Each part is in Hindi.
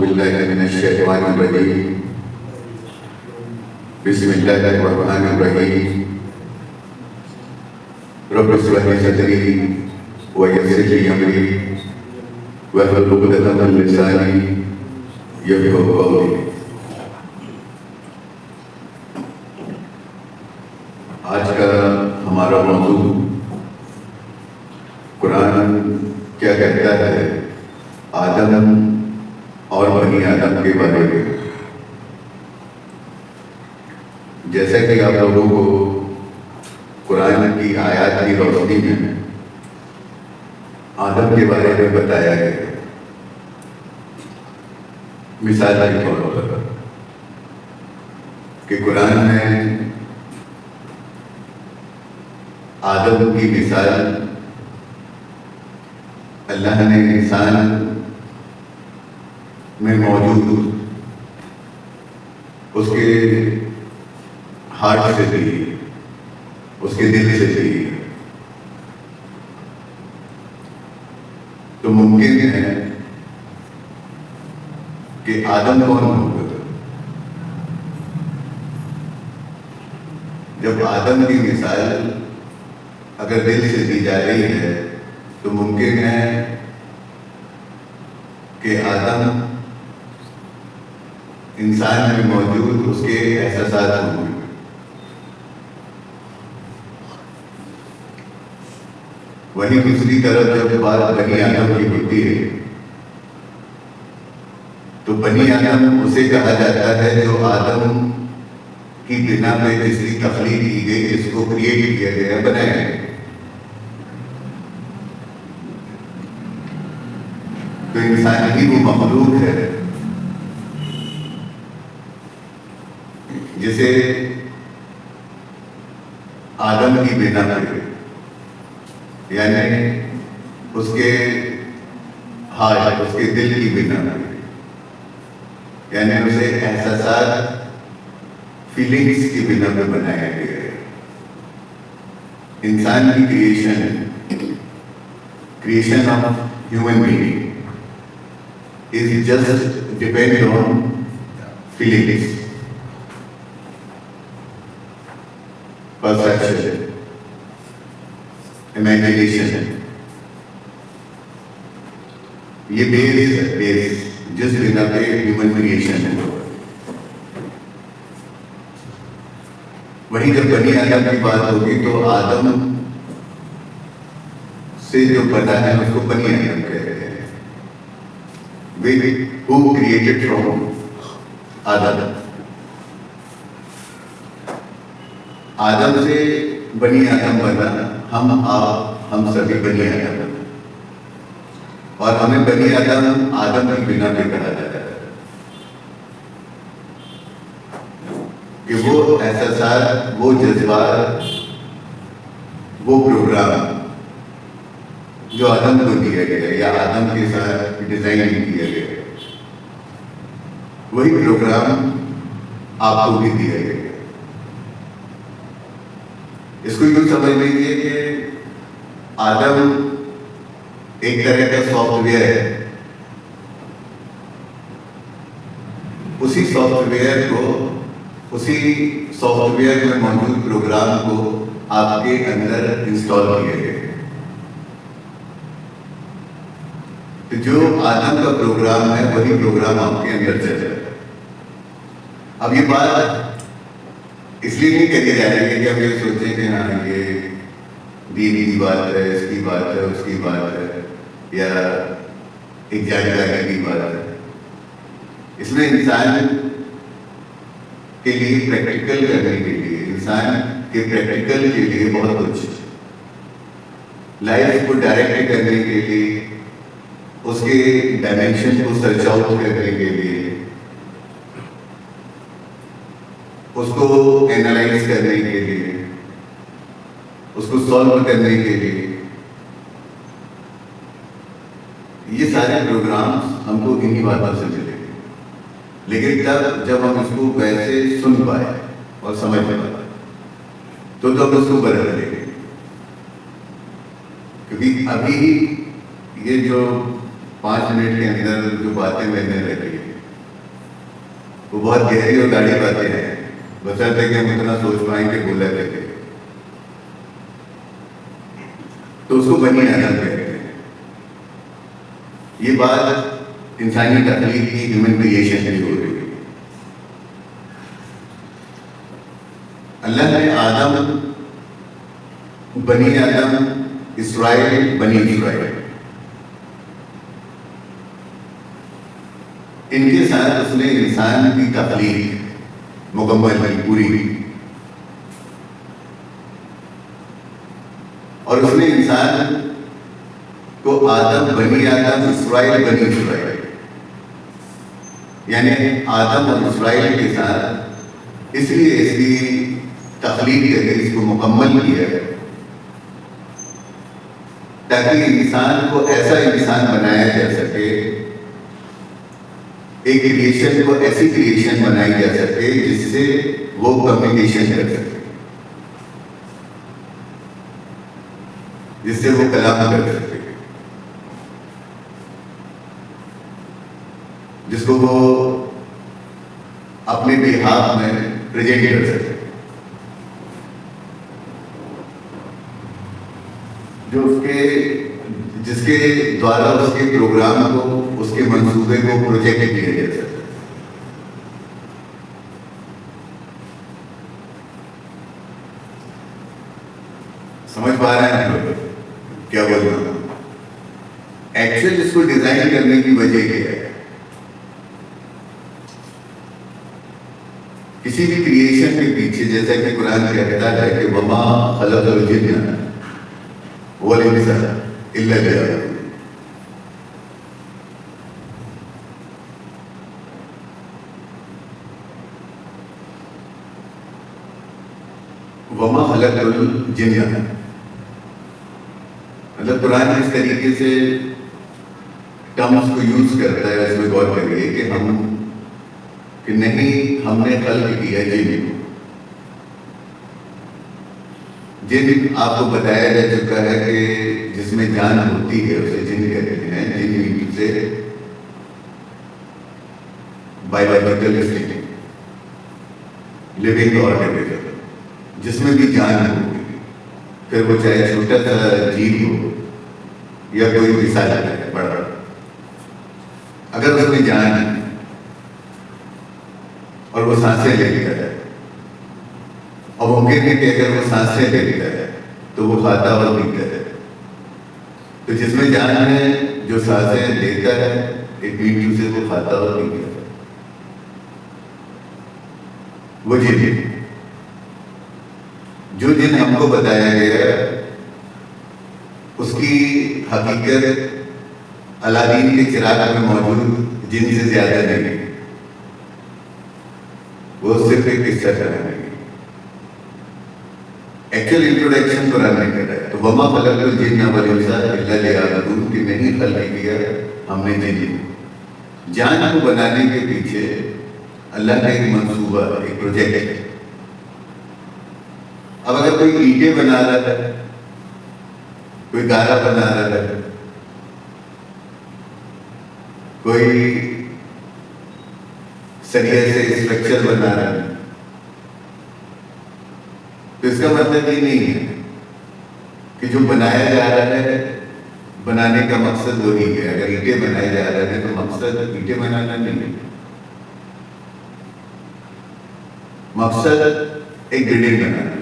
बिल्लाहि मिनश्शैतानिर्रजीम बिस्मिल्लाहिर्रहमानिर्रहीम रब्बि इश्रह ली सदरी व यस्सिर ली अमरी वहलुल उक़दतम मिन लिसानी यफ़क़हू क़ौली। आज का हमारा मौजू कुरान क्या कहता है आदम और बनी आदम के बारे में। जैसा कि आप लोगों को कुरान की आयत की रोशनी में आदम के बारे में बताया गया, मिसाल के तौर पर कि कुरान में आदम की मिसाल अल्लाह ने इंसान में मौजूद उसके हार्ट से दी, उसके दिल से दी। तो मुमकिन है कि आदम कौन होगा? जब आदम की मिसाल अगर दिल से दी जा रही है तो मुमकिन है कि आदम इंसान में मौजूद उसके एहसास होंगे। वहीं दूसरी तरफ जब बात बनी आदम की होती है तो बनी आदम उसे कहा जाता है जो आदम की बिना पे जिसकी तख्लीक की गई, जिसको क्रिएट किया गया, बनाया गया। तो इंसान ही वो मखलूक है जिसे आदम की बिना पे, यानी उसके हार्ट, उसके दिल की बिना पे, यानी उसे एहसास, फीलिंग्स की बिना पे बनाया गया है। इंसान की creation of human being is just depend on feelings, perception, imagination। ये बेस जिस बिना पे ह्यूमन क्रिएशन है। वहीं जब बनी आदम की बात होगी तो आदम से जो बना है उसको बनी आदम कहते हैं। Who created from Adam? आदम से बनी आदम बना, हम सभी बनी आदम, और हमें बनी आदम की बिना पे कहा जाता है कि वो एहसास, वो जज्बात, वो प्रोग्राम जो आदम को दिया गया या आदम के साथ डिजाइन किया गया, वही प्रोग्राम आपको भी दिया गया। इसको यूं समझ लीजिए कि आदम एक तरह का सॉफ्टवेयर है। उसी सॉफ्टवेयर में मौजूद प्रोग्राम को आपके अंदर इंस्टॉल किया गया। तो जो आदम का प्रोग्राम है वही प्रोग्राम आपके अंदर चल रहा है। अब ये बात इसलिए नहीं कही जा रही है कि हम ये सोचें कि हाँ ये दीन की बात है, इसकी बात है, उसकी बात है, या एक जानकारी की बात है। इसमें इंसान के लिए प्रैक्टिकल करने के लिए, इंसान के प्रैक्टिकल के लिए बहुत कुछ, लाइफ को डायरेक्ट करने के लिए, उसके डायमेंशन को सर्च आउट करने के लिए, उसको एनालाइज करने के लिए, उसको सॉल्व करने के लिए, ये सारे प्रोग्राम्स हमको इन्हीं बातों से मिले। लेकिन तब जब हम इसको वैसे सुन पाए और समझ पाए तो तब उसको बदल देंगे। क्योंकि अभी ये जो 5 मिनट के अंदर जो बातें मैंने रखी है वो बहुत गहरी और गाढ़ी बातें हैं, बशर्ते कि हम इतना सोच पाएं कि बोला करके, तो उसको बनी आदम कहते हैं। ये बात इंसानी तकलीफ की, ह्यूमन क्रिएशन की हो रही है। अल्लाह ने आदम, बनी आदम, इस्राइल, बनी इस्राइल, इनके साथ उसने इंसान की तकलीफ मुकम्मल की, पूरी की, और उसने इंसान को आदम, बनी आदम, इस्राइल, बनी इस्राइल, यानी आदम और इस्राइल के साथ इसलिए इसकी तकलीफ करके इसको मुकम्मल किया है ताकि इंसान को ऐसा इंसान बनाया जा सके, एक क्रिएशन को ऐसी क्रिएशन बनाई जा सके जिससे वो कम्युनिकेशन कर सके, जिससे वो कलाम कर सके, जिसको वो अपने बिहाफ में प्रेजेंट कर सके, जो उसके, जिसके द्वारा उसके प्रोग्राम को, उसके मंसूबे को प्रोजेक्ट किया जा सकता है। समझ पा रहे हैं आप लोग क्या बोल रहा हूं? एक्चुअल इसको डिजाइन करने की वजह क्या है? किसी भी क्रिएशन के पीछे, जैसा कि कुरान कहता है कि वमा खलक़ल जिन्ना वल इंसा इल्ला लियअबुदून, वमा खलक़ल जिन्ना, मतलब कुरान इस तरीके से टर्म्स को यूज करता है, इसमें गौर करिए कि नहीं, हमने खल्क़ किया जिन को। जिन आपको बताया जा चुका है कि जिसमें जान होती है उसे जिन कहते हैं। जिन मीनिंग से बायोलॉजिकल स्टेटिंग, लिविंग ऑर्गेनिज्म, जिसमें भी जान होगी, फिर वो चाहे छोटा सा जीव हो या कोई विशाल है बड़ा, अगर उसमें जान है और वो सांसें लेता है, और मुमकिन है कि अगर वो सांसें लेता है तो वो खाता और पीता है, तो जिसमें जान है, जो सांसें लेता है, एक मीठू से वो खाता और पीता है, वो जिन। जो जिन हमको बताया गया उसकी हकीकत अलादीन के चिराग में मौजूद जिन से ज्यादा नहीं, वो सिर्फ एक किस्सा कराने की एक्चुअल इंट्रोडक्शन कुरान ने करा है। तो वमा खलक़ल जिन्ना वल इंसा इल्ला लियअबुदून, कि नहीं खल्क़ किया हमने जिन। जान को बनाने के पीछे अल्लाह का एक मंसूबा, एक प्रोजेक्ट है। अब अगर कोई ईंटें बना रहा है, कोई गारा बना रहा है, कोई सरिया से स्ट्रक्चर बना रहा है, तो इसका मतलब ये नहीं है कि जो बनाया जा रहा है, बनाने का मकसद वही है। अगर ईंटें बनाए जा रहे हैं तो मकसद ईंटें बनाना नहीं है, मकसद एक बिल्डिंग बनाना है।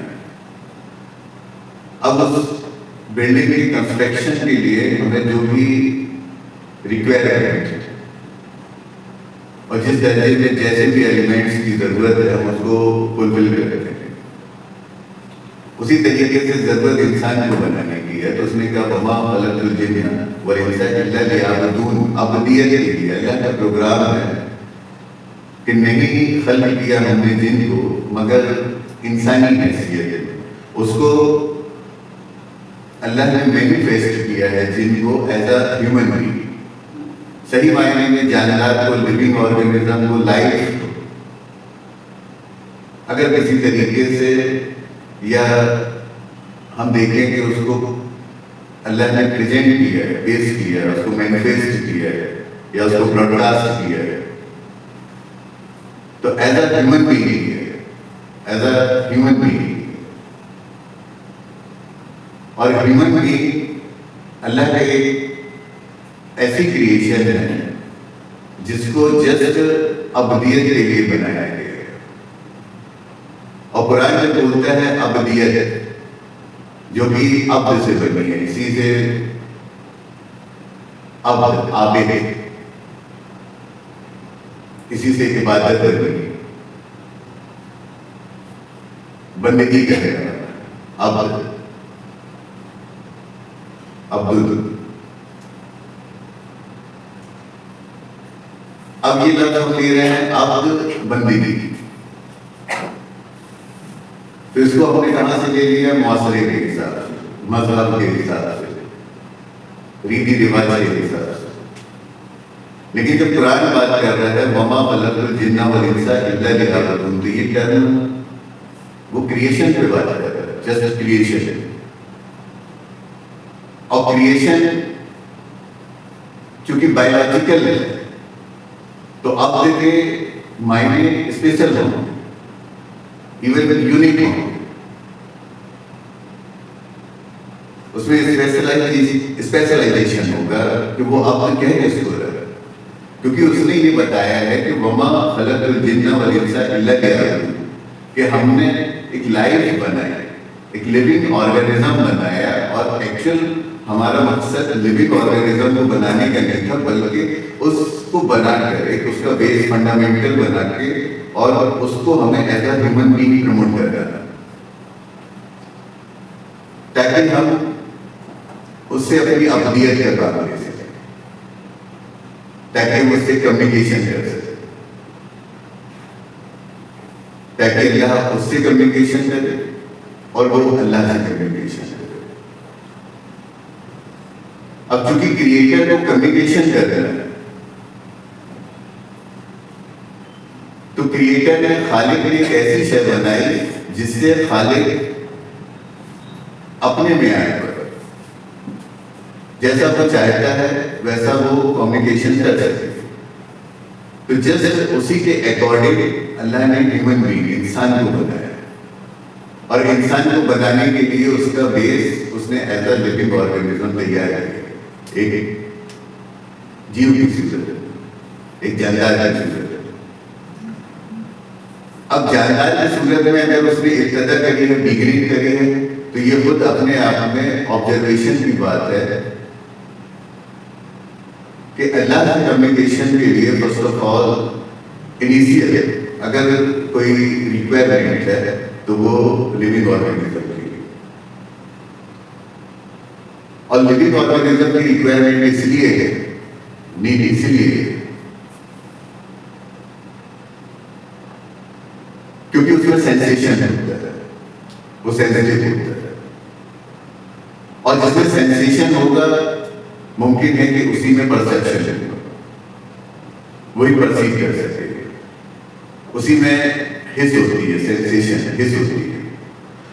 अब उस बिल्डिंग की कंस्ट्रक्शन के लिए हमें जो भी रिक्वायरमेंट है और जिस दर्जे में जैसे भी एलिमेंट्स की जरूरत है, हम उसको फुलफिल करते हैं। उसी तरीके से जरूरत इंसान को बनाने की है, तो उसने कहा वमा खलक़ल जिन्ना वल इंसा इल्ला लियअबुदून। अबदियत के लिए अल्लाह का प्रोग्राम है कि नहीं खल्क़ किया हमने जिन को मगर इंसानी हैसियत। उसको अल्लाह ने मैनिफेस्ट किया है जिन को एज अ ह्यूमन बीइंग, सही मायने में जानदार को, लिविंग ऑर्गेनिज्म को, लाइफ को। अगर किसी तरीके से या हम देखें कि उसको अल्लाह ने प्रेजेंट किया है, पेश किया है, उसको मैनिफेस्ट किया है या उसको ब्रॉडकास्ट किया है, तो एज अ ह्यूमन बीइंग है, एज अ ह्यूमन बीइंग। और ह्यूमन बीइंग अल्लाह का एक ऐसी क्रिएशन है जिसको जस्ट अबदियत के लिए बनाया गया है। और कुरान में बोलता है अबदियत, जो कि अब्द से बनी है, इसी से अब्द आबिद, इसी से इबादत बनी, बंदगी करेगा अब्द, अब्दुल। अब ये लफ्ज हम ले रहे हैं अब्द बंदगी, तो इसको हमने कहां से ले लिया? मुआसरे के हिसाब से, मजहब के हिसाब से, रीति रिवाज के हिसाब से। लेकिन जब कुरान बात कर रहा है वमा खलक़तुल जिन्ना वल इंसा इल्ला लियअबुदून, तो ये टर्म वो क्रिएशन पे बात कर रहा है, जस्ट क्रिएशन। और क्रिएशन चूंकि बायोलॉजिकल है तो अब्द के मायने स्पेशल होंगे, इवन यूनिक होंगे, उसमें स्पेशलाइजेशन होगा कि वो अब्द कह किसको रहा है, क्योंकि उसने ये बताया है कि वमा खलक़तुल जिन्ना वल इंसा इल्ला लियअबुदून, कि हमने एक लाइफ बनाया, एक लिविंग ऑर्गेनिज्म बनाया। और एक्चुअल हमारा मकसद लिविंग ऑर्गेनिज्म को बनाने का नहीं था, बल्कि उसको बनाकर एक उसका बेस फंडामेंटल बना के और उसको हमें as a human being promote करना था, ताकि हम उससे अपनी अब्दियत का काम ले सकें, ताकि हम उससे कम्युनिकेशन कर सकें, ताकि अल्लाह उससे कम्युनिकेशन करे और वो अल्लाह से कम्युनिकेशन करे। अब चूंकि क्रिएटर को कम्युनिकेशन कर रहा है, तो क्रिएटर ने खालिक ने एक ऐसी शय बनाई जिससे खालिक अपने में आए, जैसा वो चाहता है वैसा वो कम्युनिकेशन कर सके। तो जस्ट उसी के अकॉर्डिंग अल्लाह ने ह्यूमन बीइंग इंसान को बनाया, और इंसान को बनाने के लिए उसका बेस उसने एज अ लिविंग ऑर्गेनिज्म तैयार किया, एक जीव की सूरत, एक जानदार की सूरत। अब जानदार की सूरत में अगर उसने इब्तिदा करी है, बिगिनिंग करी है, तो ये खुद अपने आप में ऑब्जर्वेशन की बात है कि अल्लाह से कम्युनिकेशन के लिए फर्स्ट ऑफ ऑल इनिशियल अगर कोई रिक्वायरमेंट है तो वो लिविंग ऑर्गेनिज्म की, और लिविंग ऑर्गेनिज्म की रिक्वायरमेंट इसलिए है, नीड इसलिए है क्योंकि उसमें सेंसेशन होता है, वो सेंसिटिव होता है, और जिसमें सेंसेशन होगा मुमकिन है कि उसी में परसेप्शन होगा, वही परसीव कर सकेंगे, उसी में हिस होती है, सेंसेशन हिस होती है,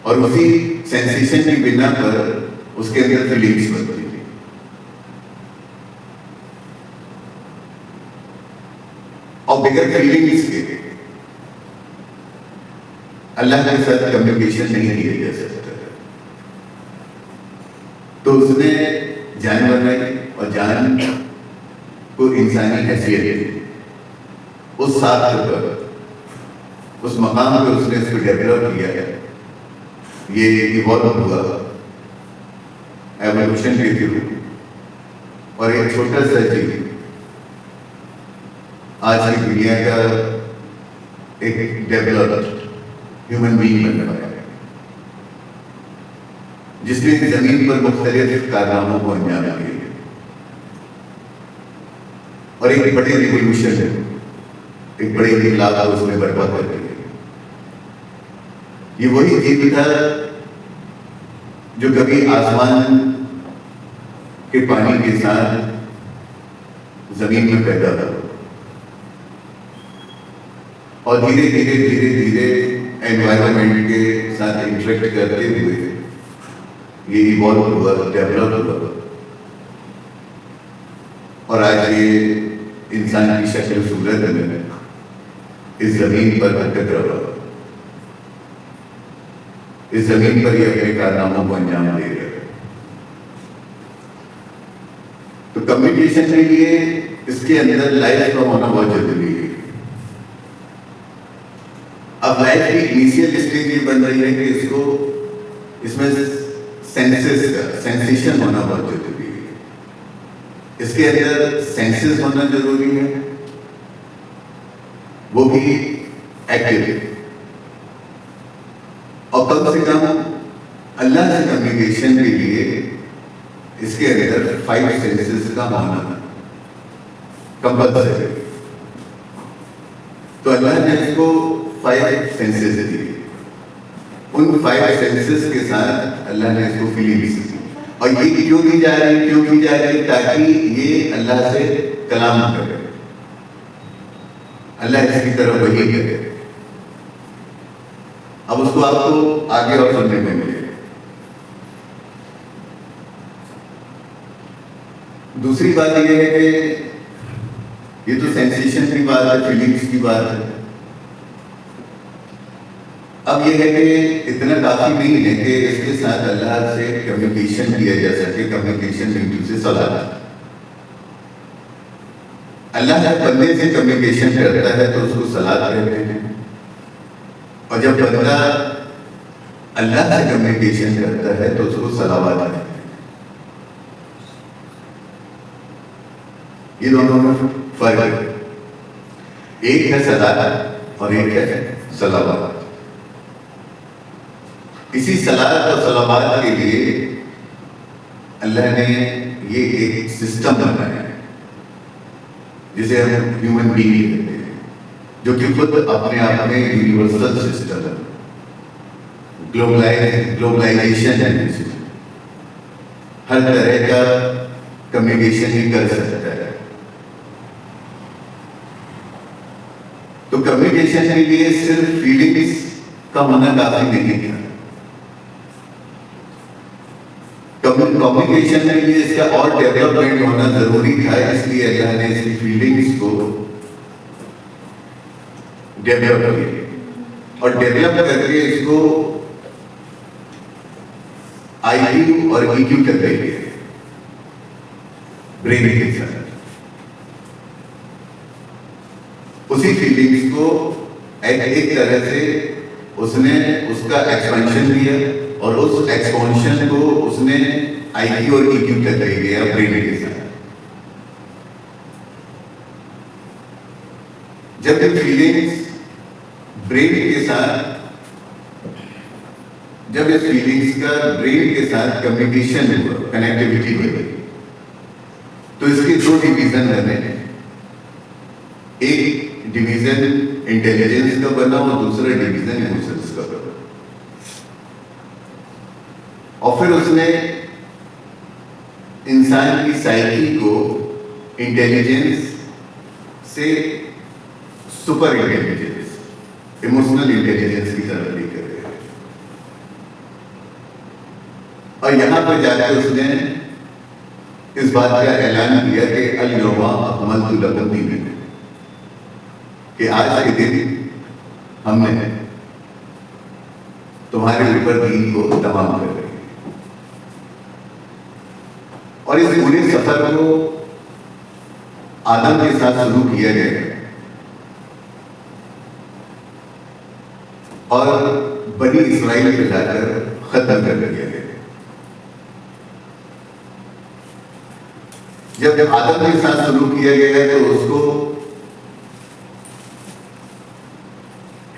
और उसी सेंसेशन की बिना पर उसके अंदर फीलिंग्स बनती है। और बगैर फीलिंग्स के अल्लाह के साथ कम्युनिकेशन नहीं किया जा सकता। तो उसने जान बनाई और जान को इंसानी हैसियत दी, उस साथ पर उस मकाम पे उसने इसको डेवलप किया है, ये इवॉल्व हुआ एवोल्यूशन के थ्रू, और एक छोटा सा जीव आज की दुनिया का एक डेवलप्ड ह्यूमन बीइंग बन पाया, जिसने जमीन पर मुख्तलिफ कारनामों को अंजाम दिया, और एक बड़े रिवोल्यूशन है, एक बड़े इनकलाब को उसने बर्पा कर दिया। ये वही जीव था जो कभी आसमान के पानी के साथ जमीन में पैदा हुआ, और धीरे धीरे धीरे धीरे एनवायरनमेंट के साथ इंटरेक्ट करते हुए ये इवॉल्व हुआ, डेवलप हुआ, और आज ये इंसान की शक्ल सूरत में इस जमीन पर भटक रहा, इस जमीन पर ये अपने कारनामों को अंजाम दे रहे। तो कम्युनिकेशन के लिए इसके अंदर लाइफ का होना बहुत जरूरी है। अब लाइफ की इनिशियल स्टेज ये बन रही है कि इसको इसमें सेंसेस का सेंसेशन होना बहुत जरूरी है। इसके अंदर सेंसेस होना जरूरी है, वो भी एक्टिव, और कम से कम अल्लाह से कम्युनिकेशन के लिए इसके अंदर 5 सेंसेस का होना कंपल्सरी। तो अल्लाह ने इसको 5 सेंसेस दिए। उन 5 सेंसेस के साथ अल्लाह ने इसको फीलिंग्स दी। और ये क्यों दी जा रही, क्यों की जा रही? ताकि ये अल्लाह से कलाम करे, अल्लाह इसकी तरफ वही करे। अब उसको आपको आगे और सुनने में मिलेगा। दूसरी बात यह है कि ये तो सेंसेशन की बात है, फीलिंग्स की बात है। अब यह है कि इतना काफी नहीं है कि इसके साथ अल्लाह से कम्युनिकेशन किया जा सके। कम्युनिकेशन मीनिंग से सलाह, अल्लाह जब बंदे से कम्युनिकेशन करता है तो उसको सलाह कहते हैं, और जब बंदा अल्लाह से कम्युनिकेशन करता है तो उसको सलावत कहते हैं। ये दोनों में फर्क है। एक है सलाह और एक है सलावत। इसी सलाह और सलावत के लिए अल्लाह ने ये एक सिस्टम बनाया है जिसे हम ह्यूमन बीइंग कहते हैं, जो कि खुद अपने आप में यूनिवर्सल सिस्टम है, ग्लोबलाइजेशन है। हर तरह का कम्युनिकेशन ही कर सकता है। तो कम्युनिकेशन के लिए सिर्फ फीलिंग्स का होना काफी नहीं है। कम्युनिकेशन के लिए इसका और डेवलपमेंट होना जरूरी था, इसलिए अल्लाह ने इसकी फीलिंग्स को डेवलप किया और डेवलप करके इसको IQ और EQ कर दिया ब्रेन के साथ। उसी फीलिंग्स को एक तरह से उसने उसका एक्सपेंशन दिया और उस एक्सपेंशन को उसने IQ और EQ तक ले गया ब्रेन के साथ। जब ये फीलिंग्स ब्रेन के साथ, जब इस फीलिंग्स का ब्रेन के साथ कम्युनिकेशन हुआ, कनेक्टिविटी हुई, तो इसके 2 डिवीजन बने। एक डिवीजन इंटेलिजेंस का बना और दूसरा डिवीजन इमोशंस का बना। और फिर उसने इंसान की साइकी को इंटेलिजेंस से सुपर इंटेलिजेंस, इमोशनल इंटेलिजेंस की तरफ लेकर गया। और यहां पर जाकर उसने इस बात का ऐलान किया कि अल-यौमा अकमलतु लकुम दीनकुम, कि आज के दिन हमने तुम्हारे ऊपर दीन को तमाम कर दिया। और इस पूरे सफर को आदम के साथ शुरू किया गया और बनी इस्राइल पे जाकर खत्म कर दिया गया। जब आदम के साथ शुरू किया गया तो उसको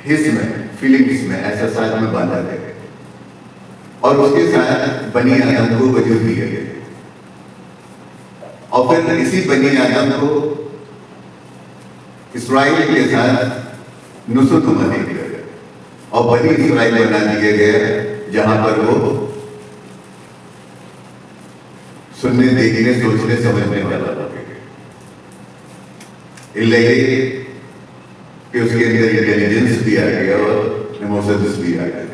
हिस्स में, फीलिंग्स में, एहसास में बांधा गया और उसके साथ बनी आदम को वजूद दिया गया। और फिर इसी बनी आदम को इस्राइल के साथ नुसुनुमा दे दिया गया और बनी इस्राइल बना दिया गया, जहां पर वो सुनने, देखने, सोचने, समझने वाला हो गया। इसलिए कि उसके अंदर इंटेलिजेंस भी आ गया और इमोशंस भी आ गया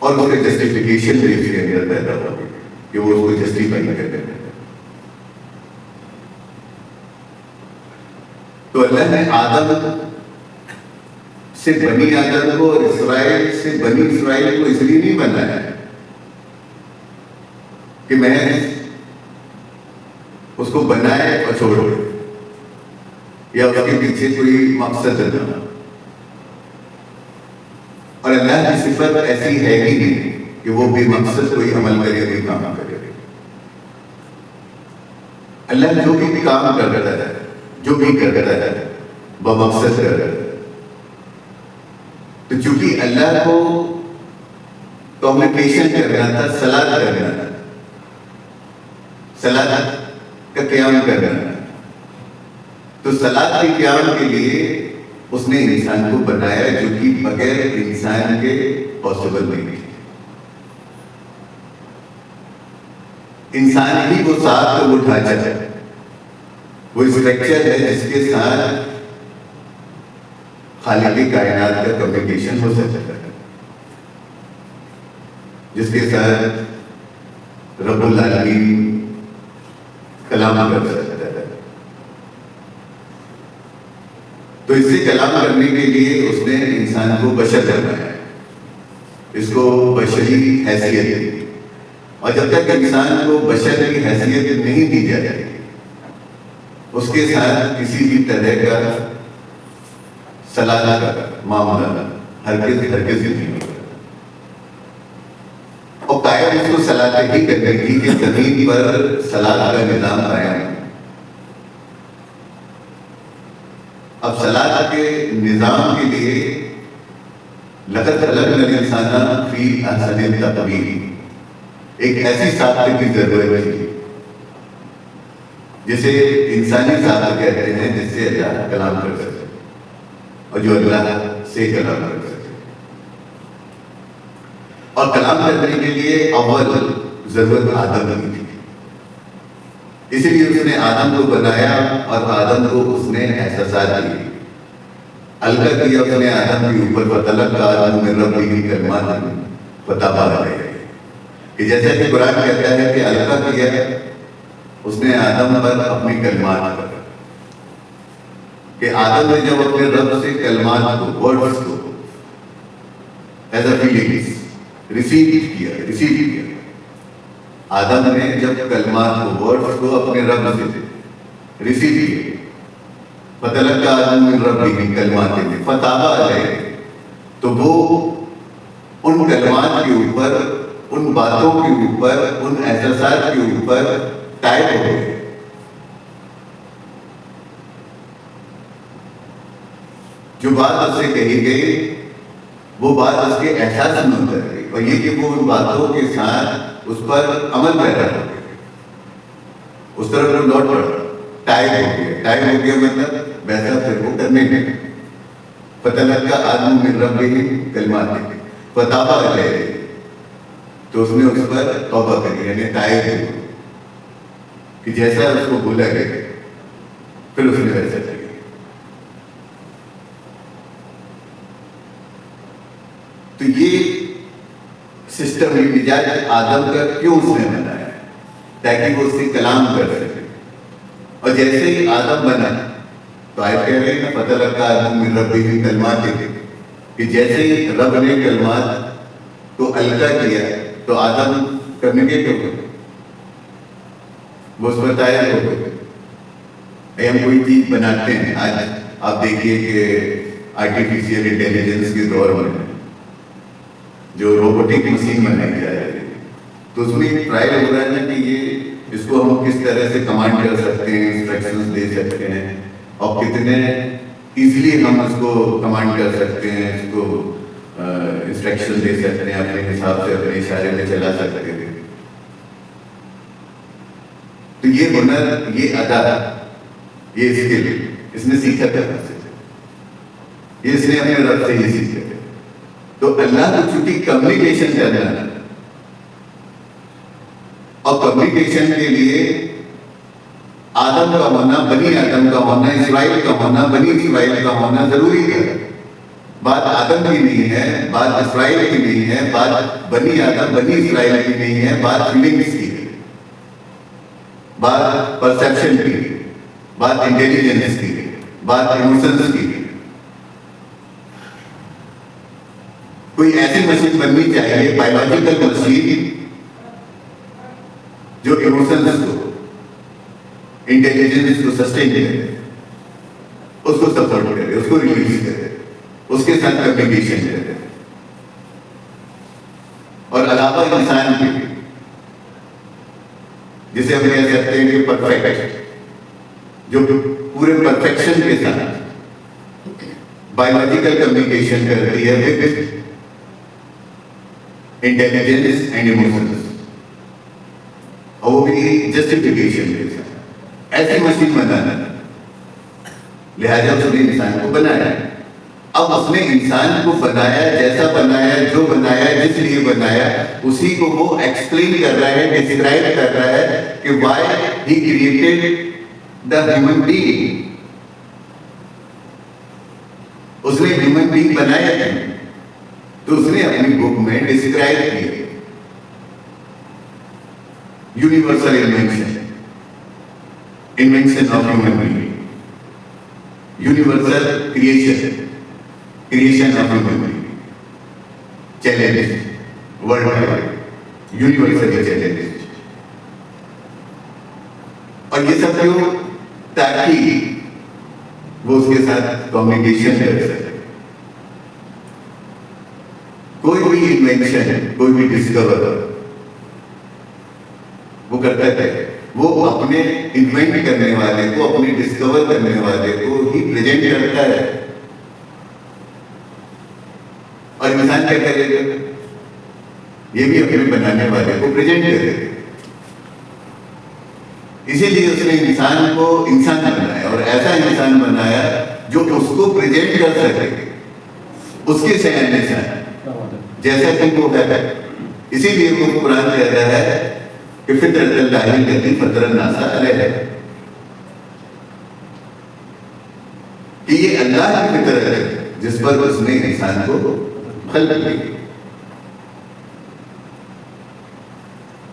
और उसके जस्टिफिकेशन भी उसके अंदर पैदा हो गई कि वो उसको जस्टिफाई करते हैं। तो अल्लाह ने आदम से बनी आदम को और इस्राइल से बनी इस्राइल को इसलिए नहीं बनाया कि मैं उसको बनाए और छोड़ो या उसके पीछे कोई मकसद है। और अल्लाह की सिफत ऐसी है ही नहीं कि वो बेमकसद कोई अमल करे, कोई काम करे। अल्लाह जो भी काम करता है, जो भी करता है, बमकसद करता है। तो चूंकि अल्लाह को कम्युनिकेशन करना था, सलात करना था, सलात का क़याम करना था, तो सलात के क़याम के लिए उसने इंसान को बनाया, जो कि बगैर इंसान के पॉसिबल नहीं है। इंसान ही वो साथ वो ढांचा है, वो स्ट्रक्चर है जिसके साथ खालिक कायनात का कम्युनिकेशन हो सकता है, जिसके साथ रब्बुल आलमीन कलाम कर सकता है। तो इससे कलाम करने के लिए उसने इंसान को बशर बनाया, इसको बशरी हैसियत दी। और जब तक इंसान को बशर की हैसियत नहीं दी जाती, उसके साथ किसी भी तरह का सलाह का मामला हरगिज़ नहीं होगा। और कायम उसको सलाह ही करनी थी कि जमीन पर सलाह का निज़ाम कायम। अब सलाह के निज़ाम के लिए लक़द ख़लक़नल इंसान फ़ी अहसन तक़वीम, एक ऐसी साख्त की जरूरत थी जिसे इंसानी साख्त कहते हैं, जिससे अल्लाह कलाम कर सके और जो अल्लाह से कलाम कर सके। और कलाम करने के लिए अव्वल जरूरत आदम की थी, इसलिए उसने आदम को बनाया और आदम को उसने एहसास दिए, अलका किया उसने आदम के ऊपर, फतलक्का आदम मिन रब्बिही कलिमातिन फताबा अलैहि, कि जैसा कि कुरान कहता है कि अलका किया उसने आदम पर अपनी कलिमात पर, कि आदम ने जब अपने रब से कलिमात को, वर्ड्स को एज अ फीलिंग्स रिसीव किया, आदम ने जब कलिमात को, वर्ड्स को अपने रब से रिसीव किया, फतलक्का आदम मिन रब्बिही कलिमातिन फताबा अलैहि, तो वो उन कलिमात के ऊपर, उन बातों के ऊपर, उन एहसास के ऊपर टाइप हो गए। जो बात उससे कही गई वो बात उसके एहसास में उतर गई, और ये कि वो उन बातों के साथ उस पर अमल पैदा हो गया, उस तरफ वो लौट पड़ा, टाइप हो गया मतलब वैसा फिर वो करने लगे। फतलक्का आदम मिन रब्बिही कलिमातिन फताबा अलैहि, तो उसने उस पर तौबा करी, यानी टाइप हुआ कि जैसा उसको बोला गया फिर उसने वैसा किया। तो ये सिस्टम, ये मिजाज आदम का क्यों उसने बनाया, ताकि वो उससे कलाम कर सके। और जैसे ही आदम बना तो आयत कह रहे हैं ना, फतलक्का आदम मिन रब्बिही कलिमातिन, कि जैसे ही रब ने कलिमात को अलका किया तो आदम कम्युनिकेट हो गए, वो उस पर तैयार हो गए। हम कोई चीज बनाते हैं, आज आप देखिए कि आर्टिफिशियल इंटेलिजेंस के दौर में जो रोबोटिक मशीन बनाई जा रही है, तो उसमें ट्रायल हो रहा है ना कि ये इसको हम किस तरह से कमांड कर सकते हैं, इंस्ट्रक्शंस दे सकते हैं, और कितने इजीली हम इसको कमांड कर सकते हैं, इसको इंस्ट्रक्शन दे सकते हैं, अपने हिसाब से अपने इशारे में चला सकते हैं। तो ये हुनर, ये अदा, ये स्किल इसने सीखा था, ये इसने अपने रब से ही सीखा। तो अल्लाह को चूंकि कम्युनिकेशन करना है, और कम्युनिकेशन के लिए आदम का होना, बनी आदम का होना, इस्राइल का होना, बनी इस्राइल का होना जरूरी है। बात आदम की नहीं है, बात इस्राइल की नहीं है, बात बनी आदम बनी इस्राइल की नहीं है, बात फीलिंग्स की है, बात परसेप्शन की, बात इंटेलिजेंस की है। बात इमोशंस की। कोई ऐसी मशीन बननी चाहिए, बायोलॉजिकल मशीन, जो इमोशंस को, इंटेलिजेंस को सस्टेन करे, उसको सपोर्ट करे, उसको रिलीज करे, उसके साथ कम्युनिकेशन करे। और अलावा इंसान के, जिसे हम कह सकते हैं कि परफेक्ट, जो पूरे परफेक्शन के साथ बायोलॉजिकल कम्युनिकेशन करती है विद इंटेलिजेंस एंड इमोशंस, और वो भी जस्टिफिकेशन के साथ। ऐसी मशीन बनाना, लिहाजा उसने इंसान को बनाया। अब उसने इंसान को बनाया, जैसा बनाया, जो बनाया, जिस लिए बनाया, उसी को वो एक्सप्लेन कर रहा है, डिस्क्राइब कर रहा है कि why he created the human being. उसने ह्यूमन बीइंग बनाया है, तो उसने अपनी बुक में डिस्क्राइब किया universal invention of human being, universal creation of human being, challenge world wide, universal challenge. और ये सब क्यों? ताकि वो उसके साथ कम्युनिकेशन कर सके। कोई भी इन्वेंशन, कोई भी डिस्कवर वो करता है, वो अपने इन्वेंट करने वाले को, अपने डिस्कवर करने वाले को ही प्रेजेंट करता है। और इंसान क्या करेगा? ये भी अपने बनाने वाले को प्रेजेंट करेगा। इसीलिए उसने इंसान को इंसान बनाया, और ऐसा इंसान बनाया जो उसको प्रेजेंट कर सके, उसके शहर में जैसा कि वो है। इसीलिए वो कुरान कह रहा है कि फितरतल्लाहि लती फतरन्नास अलैहा, कि ये अल्लाह की फितरत है जिस पर उसने इंसान को खल्क किया।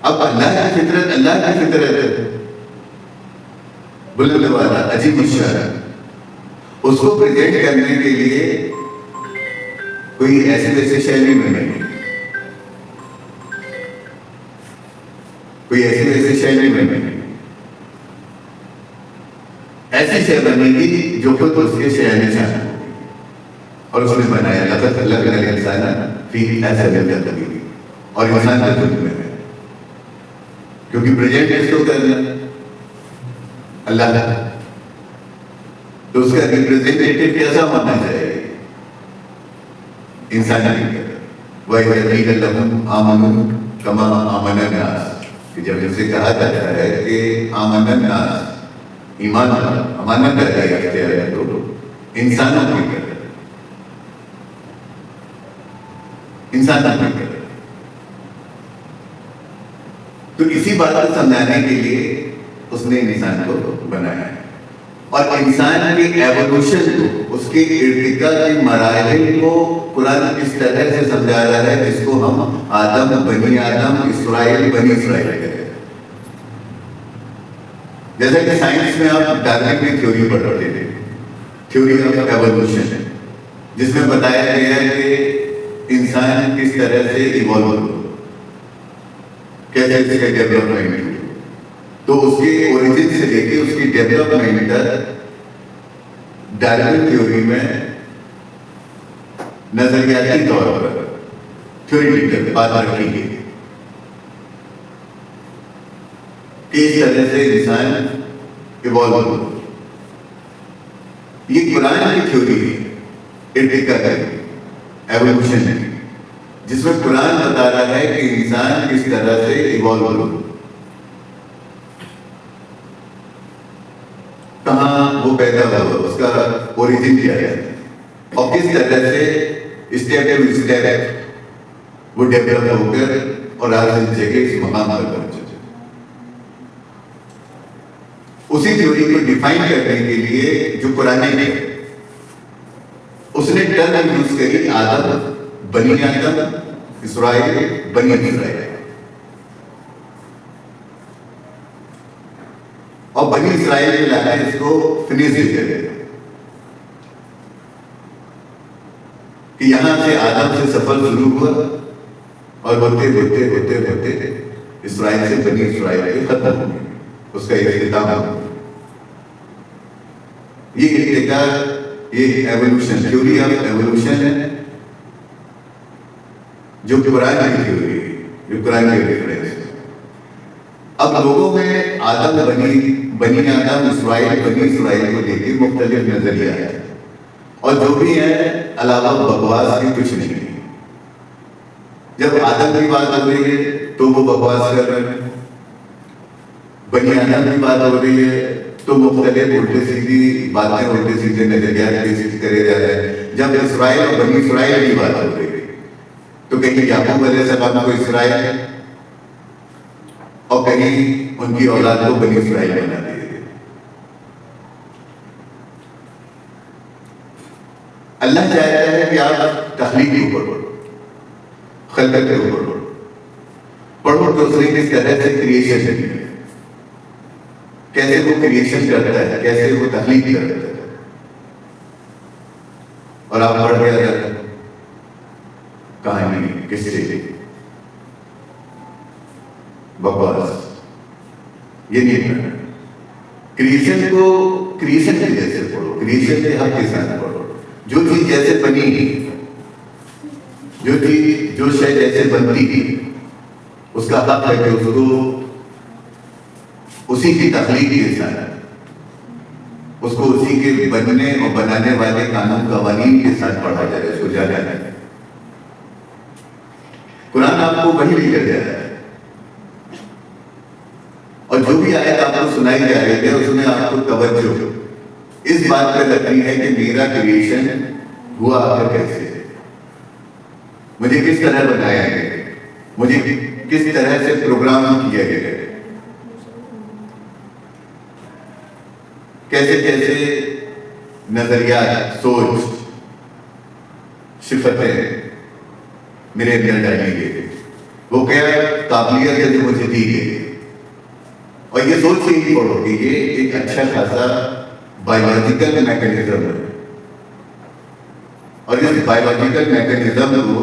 अब अल्लाह की फितरत है, बुलंद वाला, अजीब शान, उसको प्रेजेंट करने के लिए कोई ऐसे वैसे शैली में नहीं, कोई ऐसी वैसी शैली में नहीं, ऐसी शय बनेगी जो खुद उसके शय में चाहे। और उसने बनाया लक़द खलक़नल इंसान फी अहसन तक़वीम, और इंसान का जुल्म में है, क्योंकि प्रेजेंट इसको करना अल्लाह, तो उसका रिप्रेजेंटेटिव कैसा होना चाहिए? इंसान नहीं कर। वह आमनु कमा आमन नास, कि जब उसे कहा जाता है कि आमन नास, ईमान अमानत है, तो इंसानों की कर, इंसान की कर। तो इसी बात को समझाने के लिए उसने इंसान को बनाया है, और इंसान के एवोल्यूशन को, उसके इर्तिका के मराहिल को कुरान इस तरह से समझा रहा है जिसको हम आदम, बनी आदम, इस्राइल, बनी इस्राइल कहते हैं। जैसे कि साइंस में आप डार्विन की थ्योरी पढ़ते थे, थ्योरी ऑफ एवोल्यूशन, जिसमें बताया गया है कि इंसान किस तरह से इवॉल्व हुआ, कैसे इसका डेवलपमेंट हुआ। तो उसके ओरिजिन से लेके उसकी डेवलपमेंट तक डार्विन थ्योरी में नजरियाती तौर पर थ्योरेटिकल बात रखी गई कि इस तरह से इंसान इवॉल्व हुआ। ये कुरान की थ्योरी है, इर्तिका की, एवोल्यूशन है, जिसमें कुरान बता रहा है कि इंसान किस तरह से इवॉल्व हुआ, कहाँ वो पैदा हुआ, उसका ओरिजिन क्या है, और किस तरह से स्टेप टू स्टेप वो डेवलप होकर और आज इस जगह, इस मकाम पर पहुंचे। उसी थ्योरी को डिफाइन करने के लिए जो कुरान ने, उसने टर्म यूज करी आदम, बनी आदम, इस्राइल, बनी इस्राइल। और बनी इस्राइल में लाकर इसको फिनिश कर, कि यहां से आदम से सफर शुरू हुआ और होते होते होते होते इसराइल से बनी इसराइल के खत्म हो गई, उसका इख्तिताम हो गया। ये इख्तिकार, ये एवोल्यूशन, थ्योरी ऑफ एवोल्यूशन है जो कुरान की थ्योरी है, जो कुरान के रेफरेंस है। अब लोगों में आदम बनी आदम इसराइल बनी इसराइल को लेके मुख्तलिफ नजरिया है, और जो भी है अलावा बकवास के कुछ नहीं है। जब आदम की बात हो रही है तो वो बकवास कर रहे हैं, बनी आदम की बात हो रही है तो मुख्तलिफ उल्टे सीधी बातें, उल्टे सीधे नजरिया पेश करे जा रहे हैं। जब इसराइल और बनी इसराइल की बात हो रही है तो कहीं याकूब अलैहिस्सलाम को इसराइल और कहीं उनकी औलाद को बनी इसराइल बना दिया। अल्लाह चाहता है कि आप तख्लीक के ऊपर पढ़ो, खल्कत के ऊपर पढ़ो तो उसने किस तरह से क्रिएशन की है, कैसे वो क्रिएशन करता है, कैसे वो तख्लीक करता है। और आप पढ़ गया कहानी किससे, बकवास, ये नहीं पढ़ना। क्रिएशन को क्रिएशन के जैसे पढ़ो, क्रिएशन के हक के साथ पढ़ो। जो चीज जैसे बनी, जो शय जैसे बनती थी, उसका हक है कि उसको उसी की तख्लीक के साथ, उसको उसी के बनने और बनाने वाले कानून कवानीन के साथ पढ़ा जाए, उसको जाना जाए। कुरान आपको वही लेकर जा रहा है, और जो भी आयत आपको सुनाई जा रही है उसमें आपको तवज्जो इस बात पर रखनी है कि मेरा क्रिएशन हुआ है कैसे, मुझे किस तरह बनाया गया, मुझे किस तरह से प्रोग्राम किया गया, कैसे कैसे नजरिया, सोच, सिफतें मेरे अंदर डाली गई, वो क्या काबिलियत है जो मुझे दी गई। और ये सोच के ही पढ़ो कि ये एक अच्छा खासा बायोलॉजिकल मैकेनिज्म है, और इस बायोलॉजिकल मैकेनिज्म को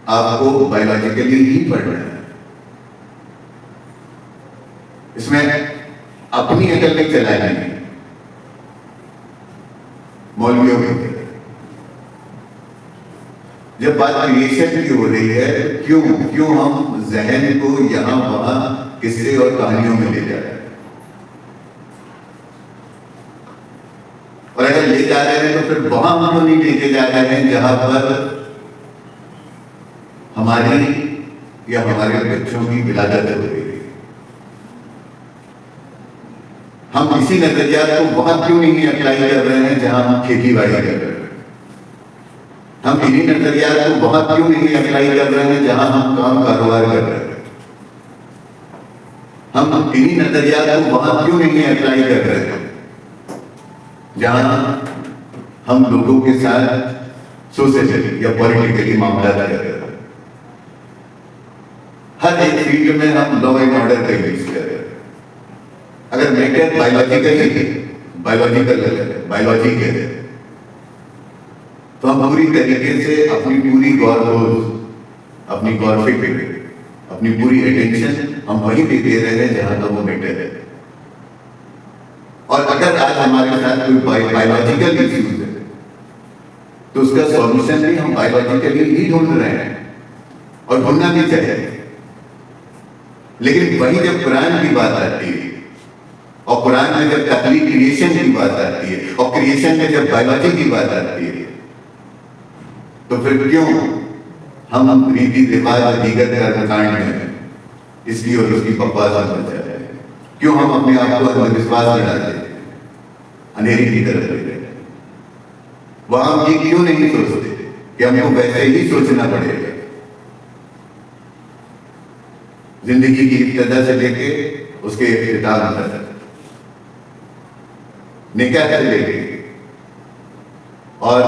आपको बायोलॉजिकली ही पढ़ना है। इसमें अपनी अकल नहीं चलानी है, मौलवियों की। जब बात क्रिएशन की हो रही है, क्यों हम जहन को यहां वहां किस्से और कहानियों में ले जा रहे हैं। और अगर ले जा रहे हैं तो फिर वहां हम तो नहीं लेके जा रहे हैं जहां पर हमारी या हमारे बच्चों की विलादत हो रही है। हम इसी नजरियात को वहां क्यों नहीं अप्लाई कर रहे हैं जहां हम खेती बाड़ी कर रहे हैं। हम इन्हीं नजरियात को वहां क्यों नहीं अप्लाई कर रहे हैं जहां हम काम कारोबार कर रहे हैं। हम इन्हीं नजरियात को वहां क्यों नहीं अप्लाई कर रहे हैं जहां हम लोगों के साथ सोशली या पॉलिटिकली मामला कर रहे हैं। हर एक फील्ड में हम लॉ एंड ऑर्डर का यूज कर रहे हैं। अगर मैटर बायोलॉजी है तो हम पूरी तरीके से अपनी पूरी अपनी गौर फिक्र, अपनी पूरी अटेंशन हम वहीं पे दे रहे हैं जहां का वो मैटर है। और अगर आज हमारे साथ कोई बायोलॉजिकल इश्यूज है तो उसका सॉल्यूशन भी हम बायोलॉजिकली ही ढूंढ रहे हैं, और ढूंढना भी चाहिए। लेकिन वही जब कुरान की बात आती है, और कुरान में जब तख्लीक क्रिएशन की बात आती है, और क्रिएशन में जब बायोलॉजी की बात आती है, तो फिर क्यों हम रीति रिवाज और दीगर कर्मकांड में इसलिए और उसकी बकवास बन जाते हैं। क्यों हम अपने आप को अंधविश्वास में डालते हैं, अंधेरी की तरफ ले जाते हैं। वहां हम ये क्यों नहीं सोचते कि हमको वैसे ही सोचना पड़ेगा। जिंदगी की इब्तिदा से लेके उसके इख्तिताम तक, निकाह से लेके और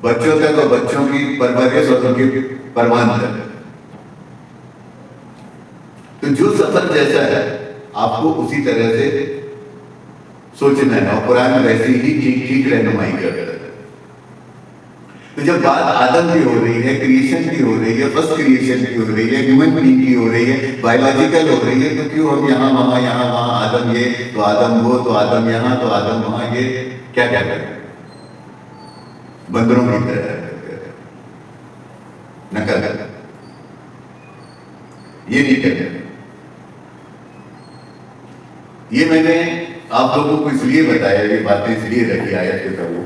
बच्चों तक और बच्चों की परवरिश और उनकी परवान तक, तो जो सफर जैसा है आपको उसी तरह से सोचना है। और कुरान वैसे ही ठीक ठीक रहनुमाई करता है। तो जब बात आदम की हो रही है, क्रिएशन की हो रही है, फर्स्ट क्रिएशन की हो रही है, ह्यूमन बीइंग की हो रही है, बायोलॉजिकल हो रही है, तो क्यों हम यहाँ वहाँ आदम ये तो आदम वो तो आदम यहाँ तो आदम वहाँ, ये क्या क्या करें? बंदरों की तरह नकल ये नहीं करते। ये मैंने आप लोगों को इसलिए बताया, ये बातें इसलिए रखी आयत के प्रभु,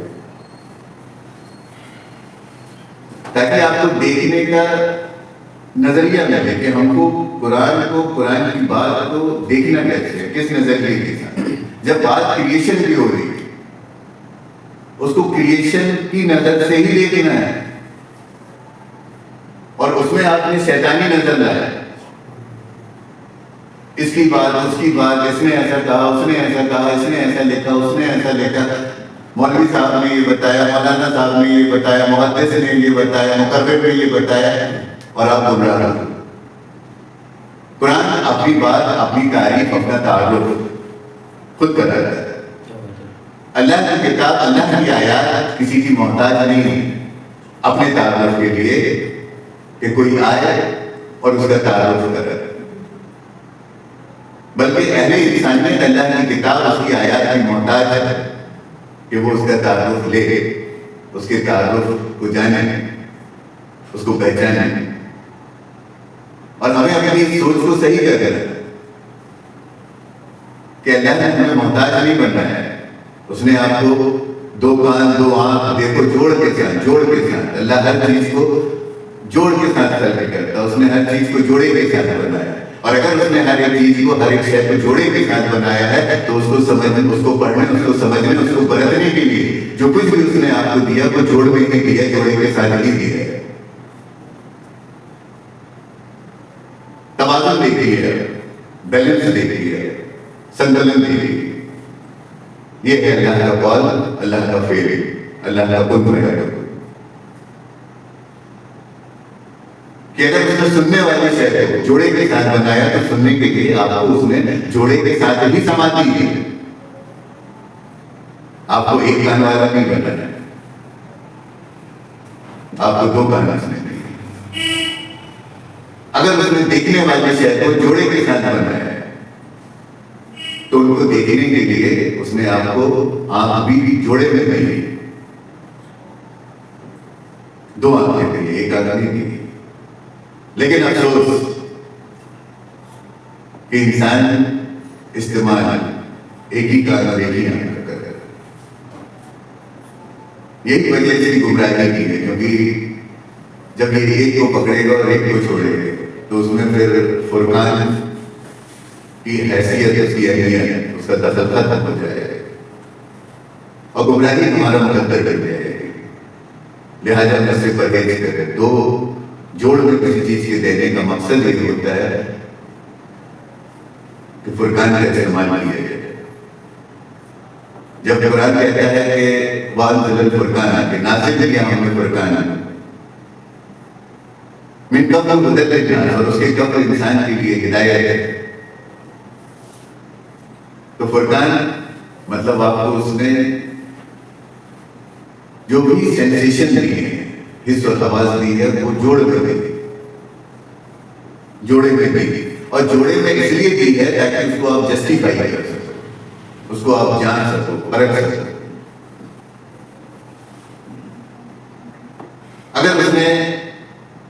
ताकि आपको देखने का नजरिया मिले कि हमको कुरान की बात को देखना कैसे है, किस नजरिए के साथ। जब बात क्रिएशन की हो रही है, उसको क्रिएशन की नजर से ही देखना है, और उसमें आपने शैतानी नजर लाया, इसकी बात उसकी बात, इसने ऐसा कहा उसने ऐसा कहा, इसने ऐसा लिखा उसने ऐसा लिखा, मौलवी साहब ने ये बताया, मौलाना साहब ने ये बताया, मुहद्दिस ने ये बताया, मुकर्रिर ने ये बताया, और आप गुमराह हो। कुरान अपनी बात, अपनी तारीफ, अपना तारुफ खुद कर रहा है। अल्लाह की किताब, अल्लाह की आयत किसी की मोहताज नहीं है अपने तारुफ के लिए कि कोई आए और उसका तारुफ करे, बल्कि अहले इंसानियत अल्लाह की किताब, उसकी आयत की मोहताज है कि वो उसका तारुफ ले, उसके तारुफ को जाने, उसको पहचाने, और हमें अपनी सोच को सही करना है कि अल्लाह ने हमें मोहताज नहीं बनना है। उसने आपको दो कान दो आंख देखो जोड़ के साथ अल्लाह हर चीज को जोड़ के साथ तलक करता है। उसने हर चीज को जोड़े के साथ बनाया, और अगर उसने हर एक चीज को, हर एक शय को जोड़े के साथ बनाया है, तो उसको समझने, उसको पढ़ने, उसको समझने, उसको बरतने के लिए जो कुछ भी उसने आपको दिया वो जोड़ में नहीं दिया, जोड़े के साथ ही दिया है। तवाज़ुन देखिए, बैलेंस देखिए, संतुलन देखिए। ये है अल्लाह का कौल, अल्लाह का फेल, अल्लाह का कुन फयाकुन। कि अगर उसने सुनने वाली शय को जोड़े के साथ बनाया, तो सुनने के लिए आपको उसने जोड़े के साथ ही समाधि दी। आपको एक कान वाला नहीं बनाना है, आपको दो कान उसने दिए। अगर उसने देखने वाली शय को जोड़े के साथ बनाया है, तो उनको देखने के लिए उसने आपको आंख भी जोड़े में नहीं दी, दो आंखें दी, एक आंख नहीं दी। लेकिन अफसोस कि इंसान इस्तेमाल एक ही कान और एक ही आंख कर रहा है। यही वजह से गुमराही की है, क्योंकि जब ये एक को पकड़ेगा और एक को छोड़ेगा, तो उसमें फिर फुरकान की हैसियत, उसकी अहमियत, उसका दखल खत्म हो जाएगा, और गुमराही हमारा मुकद्दर बन जाएगी। लिहाजा हम इससे परहेज करें। दो जोड़ में किसी चीज के देने का मकसद ये होता है कि फुरकान का इस्तेमाल किया जाए। जब कुरान कहता है कि वाज़िल फुरकान, कि नाज़िल किया हमने फुरकान मिन क़ब्ल हुदल लिन्नास, और उसके कब्ल इंसान के लिए हिदायत है। तो फुरकान मतलब आपको उसने जो भी सेंसेशन दी है, हिस्स और आवाज दी है, वो जोड़े में दी, जोड़े में दी, और जोड़े में इसलिए दी है ताकि उसको आप जस्टिफाई कर सको, उसको आप जान सको, परख सको। अगर उसने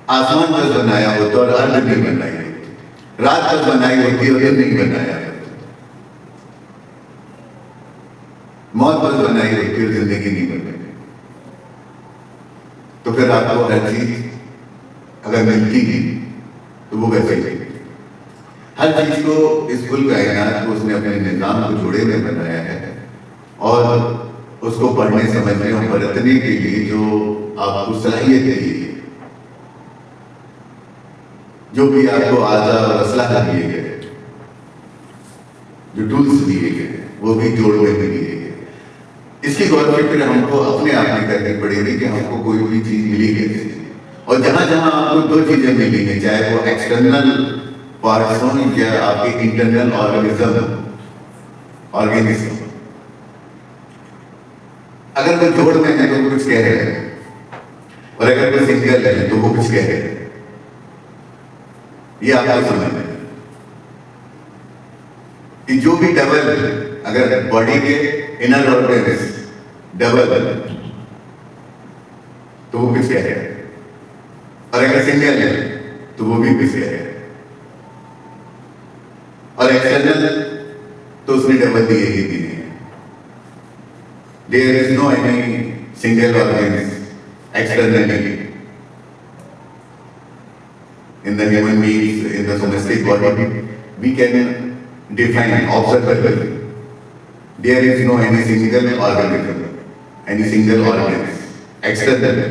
आसमान पर बनाया होता और अर्थ नहीं बनाई होती, रात पर बनाई होती और दिन नहीं बनाया, मौत पर बनाई होती और जिंदगी नहीं बनाई, तो फिर आपको हर चीज अगर मिलती नहीं तो वो वैसे ही हर चीज को, इस कुल कायनात को उसने अपने निजाम को जोड़े में बनाया है, और उसको पढ़ने, समझने और बरतने के लिए जो आपको सलाहियत दी है, जो भी आपको आज़ा और असलाह दिए गए, जो टूल्स दिए गए, वो भी जोड़ में दिए गए। इसकी गौर फिक्र हमको अपने आप में करनी पड़ेगी कि हमको कोई भी चीज मिली कैसे, और जहां जहां आपको दो चीजें मिली हैं, चाहे वो एक्सटर्नल पार्ट्स हों या आपके इंटरनल ऑर्गेनिज्म, अगर वो जोड़ में है तो कुछ कह रहे हैं, और अगर वो सिंगल है तो वो कुछ कहे, ये आपको समझना है कि जो भी डबल, अगर बॉडी के इनर ऑर्गन्स डबल तो वो कुछ कहे, और अगर सिंगल है तो वो भी कुछ कहे, और एक्सटर्नल तो उसने डबल दिए ही दी है। There is no any single organs externally in the human beings, in the domestic body, we can define observably. There is no any single organism, any single organism. Externally,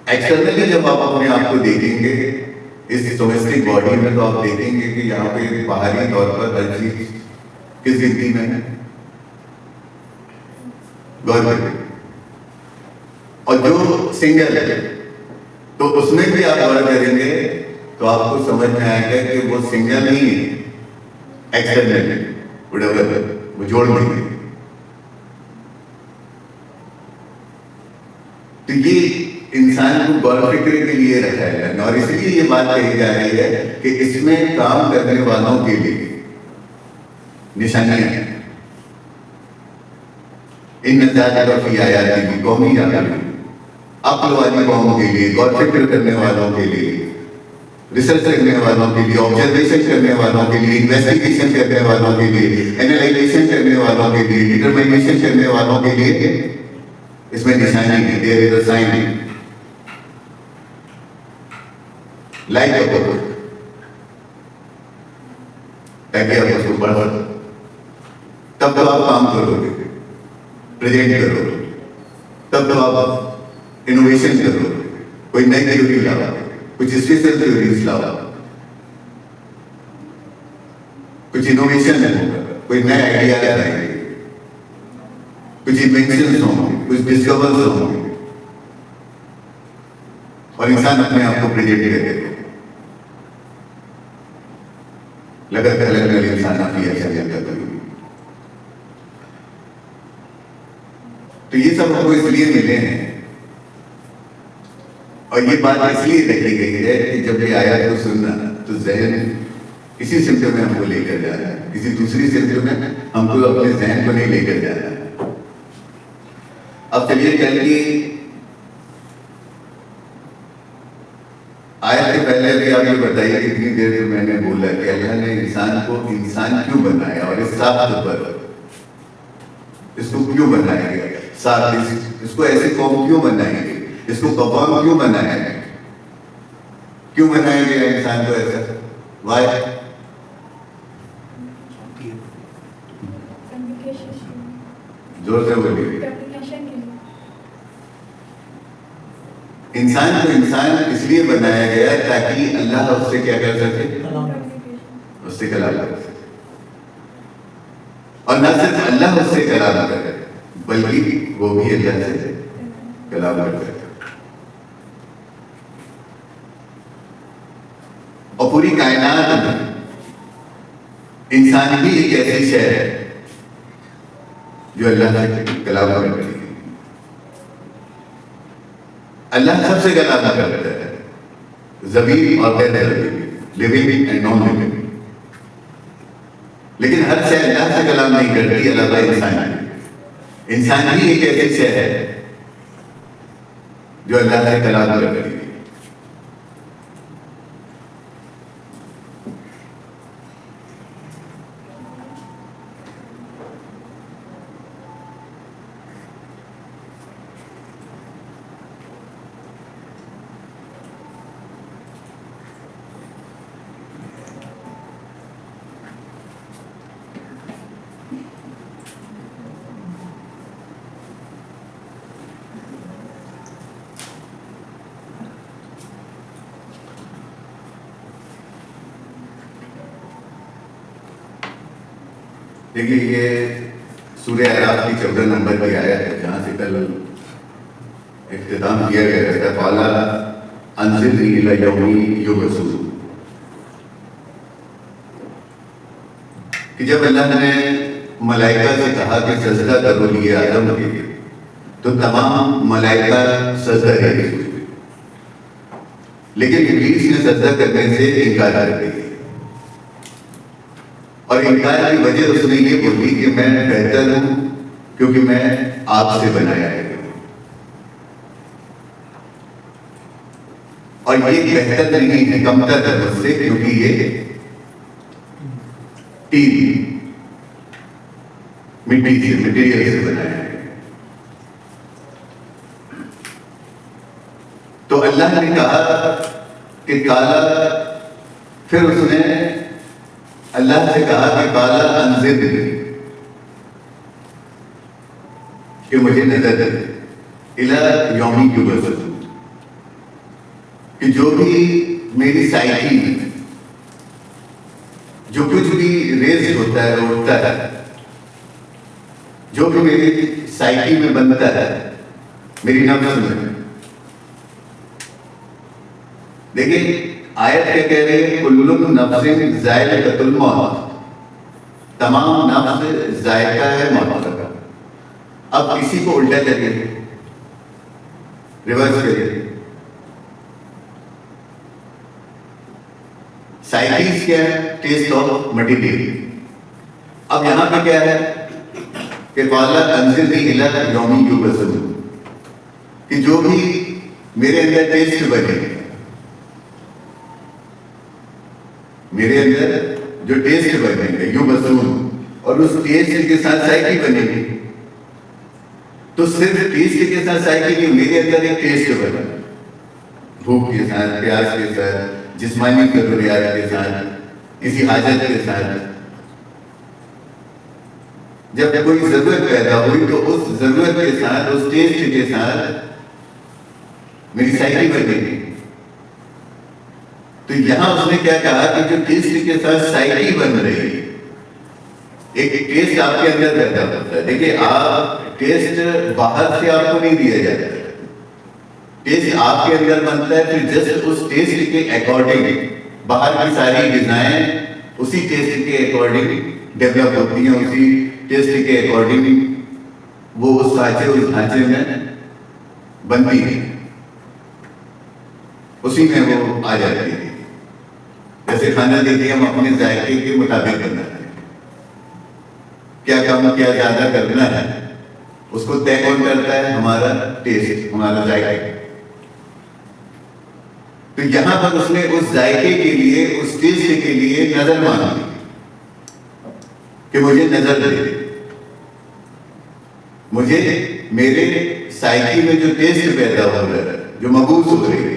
externally जब आप अपने आप को देखेंगे इस डोमेस्टिक बॉडी में, तो आप देखेंगे कि यहाँ पे बाहरी तौर पर हर चीज किस गिनती में है, गौर। और जो सिंगल है तो उसमें भी आप गौर करेंगे तो आपको समझ में आएगा कि वो सिंगल नहीं है, एक्सटर्नल है, वो डबल है, वो जोड़ देंगे। तो ये इंसान को गौर फिक्र के लिए रखा है, और इसलिए ये बात कही जा रही है कि इसमें काम करने वालों के लिए निशानियां हैं। इन नजात की आयाती की कौमी आयाती अक्ल वाली कौम के लिए, गौर फिक्र करने वालों के लिए, रिसर्च करने वालों के लिए, ऑब्जर्वेशन करने वालों के लिए, इन्वेस्टिगेशन करने वालों के लिए, एनालाइजेशन करने वालों के लिए, डिटरमिनेशन करने वालों के लिए इसमें निशानी है। There is a sign like a book, ताकि आप उसको पढ़ तब तो आप काम करोगे, प्रेजेंट करोगे, तब तो आप इनोवेशन करो, कोई नई थ्योरी लाओ, कुछ स्पेशल थ्योरीज लाओ, कुछ इनोवेशन होगा, कोई नए आइडिया आएंगे, कुछ इन्वेंशंस होंगे, कुछ डिस्कवर्स होंगे, और इंसान अपने आप को प्रेजेंट करेगा। लगातार अलग-अलग इंसान अपनी ऐसा करता है। तो ये सब हमको इसलिए मिले हैं, और ये बात इसलिए रखी गई है कि जब ये आया तो सुनना, तो जहन किसी सिम्टम में हमको लेकर जा रहा है, किसी दूसरी सिम्टम में हमको अपने जहन को नहीं लेकर जा रहा है। अब चलिए कल की आयत से पहले भी आप ये बताइए कितनी देर में मैंने बोला कि अल्लाह ने इंसान को इंसान क्यों बनाया, और इस सात पर इसको क्यों बनाया गया, सात इसको ऐसी कौम क्यों बनाएंगे, इसको कौम क्यों बनाया है, क्यों बनाया गया इंसान को ऐसा, वाई? जोर से बोलिए। इंसान को इंसान इसलिए बनाया गया ताकि अल्लाह उससे क्या कर सके, उससे कलाम कर सके, और न सिर्फ अल्लाह उससे कलाम करे बल्कि वो भी अल्लाह से कलाम कर सके। और पूरी कायनात में इंसान भी एक ऐसी शय है जो अल्लाह से कलाम करती है। अल्लाह सबसे कलाम करता है, ज़मीन और गैर ज़मीन, लिविंग एंड नॉन लिविंग, लेकिन हर शय अल्लाह से कलाम नहीं करती, अल्लाह इंसान। इंसान ही एक ऐसी शय है जो अल्लाह से कलाम करती है। देखिए ये सूरह अराफ की 14 नंबर की आयत है, जहाँ से कल इख्तिताम किया गया था, क़ाला अंज़िरनी इला यौमी युबअसून, कि जब अल्लाह ने मलाइका से कहा कि सजदा करो लिए आदम के लिए, तो तमाम मलाइका सजदा करेगी, लेकिन इब्लीस ने सजदा करने से इनकार कर दिया। और इनकार की वजह उसने ये बोली कि मैं बेहतर हूं क्योंकि मैं आपसे बनाया है। और ये बेहतर नहीं है, कमतर है मुझसे, क्योंकि ये मिट्टी से, मटेरियल से बनाया है। तो अल्लाह ने कहा कि काला, फिर उसने अल्लाह से कहा कि काला अंजिर, कि मुझे नजर दे इला यौमी की वजह, कि जो भी मेरी साइकी में जो कुछ भी रेज होता है, उठता है, जो भी मेरी साइकी में बनता है, मेरी नफ्स में। देखिए आयत क्या कह रही है, कुल्लुन नफ्सिन ज़ाइक़तुल मौत, तमाम नफ्स जायका है मौत का। अब इसी को उल्टा करिए, रिवर्स करिए। साइकिल्स क्या है, टेस्ट ऑफ मटेरियल। अब यहां पे क्या है कि वाला अंजिरनी इला यौमी युबअसून, कि जो भी मेरे अंदर टेस्ट बने, मेरे अंदर जो टेस्ट बनेंगे युबअसून, और उस टेस्ट के साथ साइकिल बनेगी। तो सिर्फ टेस्ट के साथ साइकिल नहीं, मेरे अंदर एक टेस्ट बना, भूख के साथ, प्यास के साथ, जिस्मानी जरूरियात के साथ, किसी हाजत के साथ। जब कोई जरूरत पैदा हुई तो उस जरूरत के साथ, उस टेस्ट के साथ मेरी साइकिल बनेगी। तो यहां उसने क्या कहा कि जो टेस्ट के साथ साइकिल बन रही है, एक टेस्ट आपके अंदर पैदा होता है। देखिए आप टेस्ट बाहर से आपको नहीं दिया जाता, टेस्ट आपके अंदर बनता है। फिर जस्ट उस टेस्ट के अकॉर्डिंग बाहर की सारी डिजाइन उसी टेस्ट के अकॉर्डिंग डेवलप होती हैं, उसी टेस्ट के अकॉर्डिंग वो उस ढांचे में बनती है, उसी में वो आ जाती है। जैसे खाना देखिए हम अपने जायके के मुताबिक बनाते हैं, क्या कम क्या ज्यादा करना है उसको तय कौन करता है, हमारा टेस्ट, हमारा जायका। तो यहां पर उसने उस जायके के लिए, उस टेस्ट के लिए नजर मांगी कि मुझे नजर दे, मुझे मेरे साइकी में जो टेस्ट पैदा हो रहा है, जो मबूस हो रही है,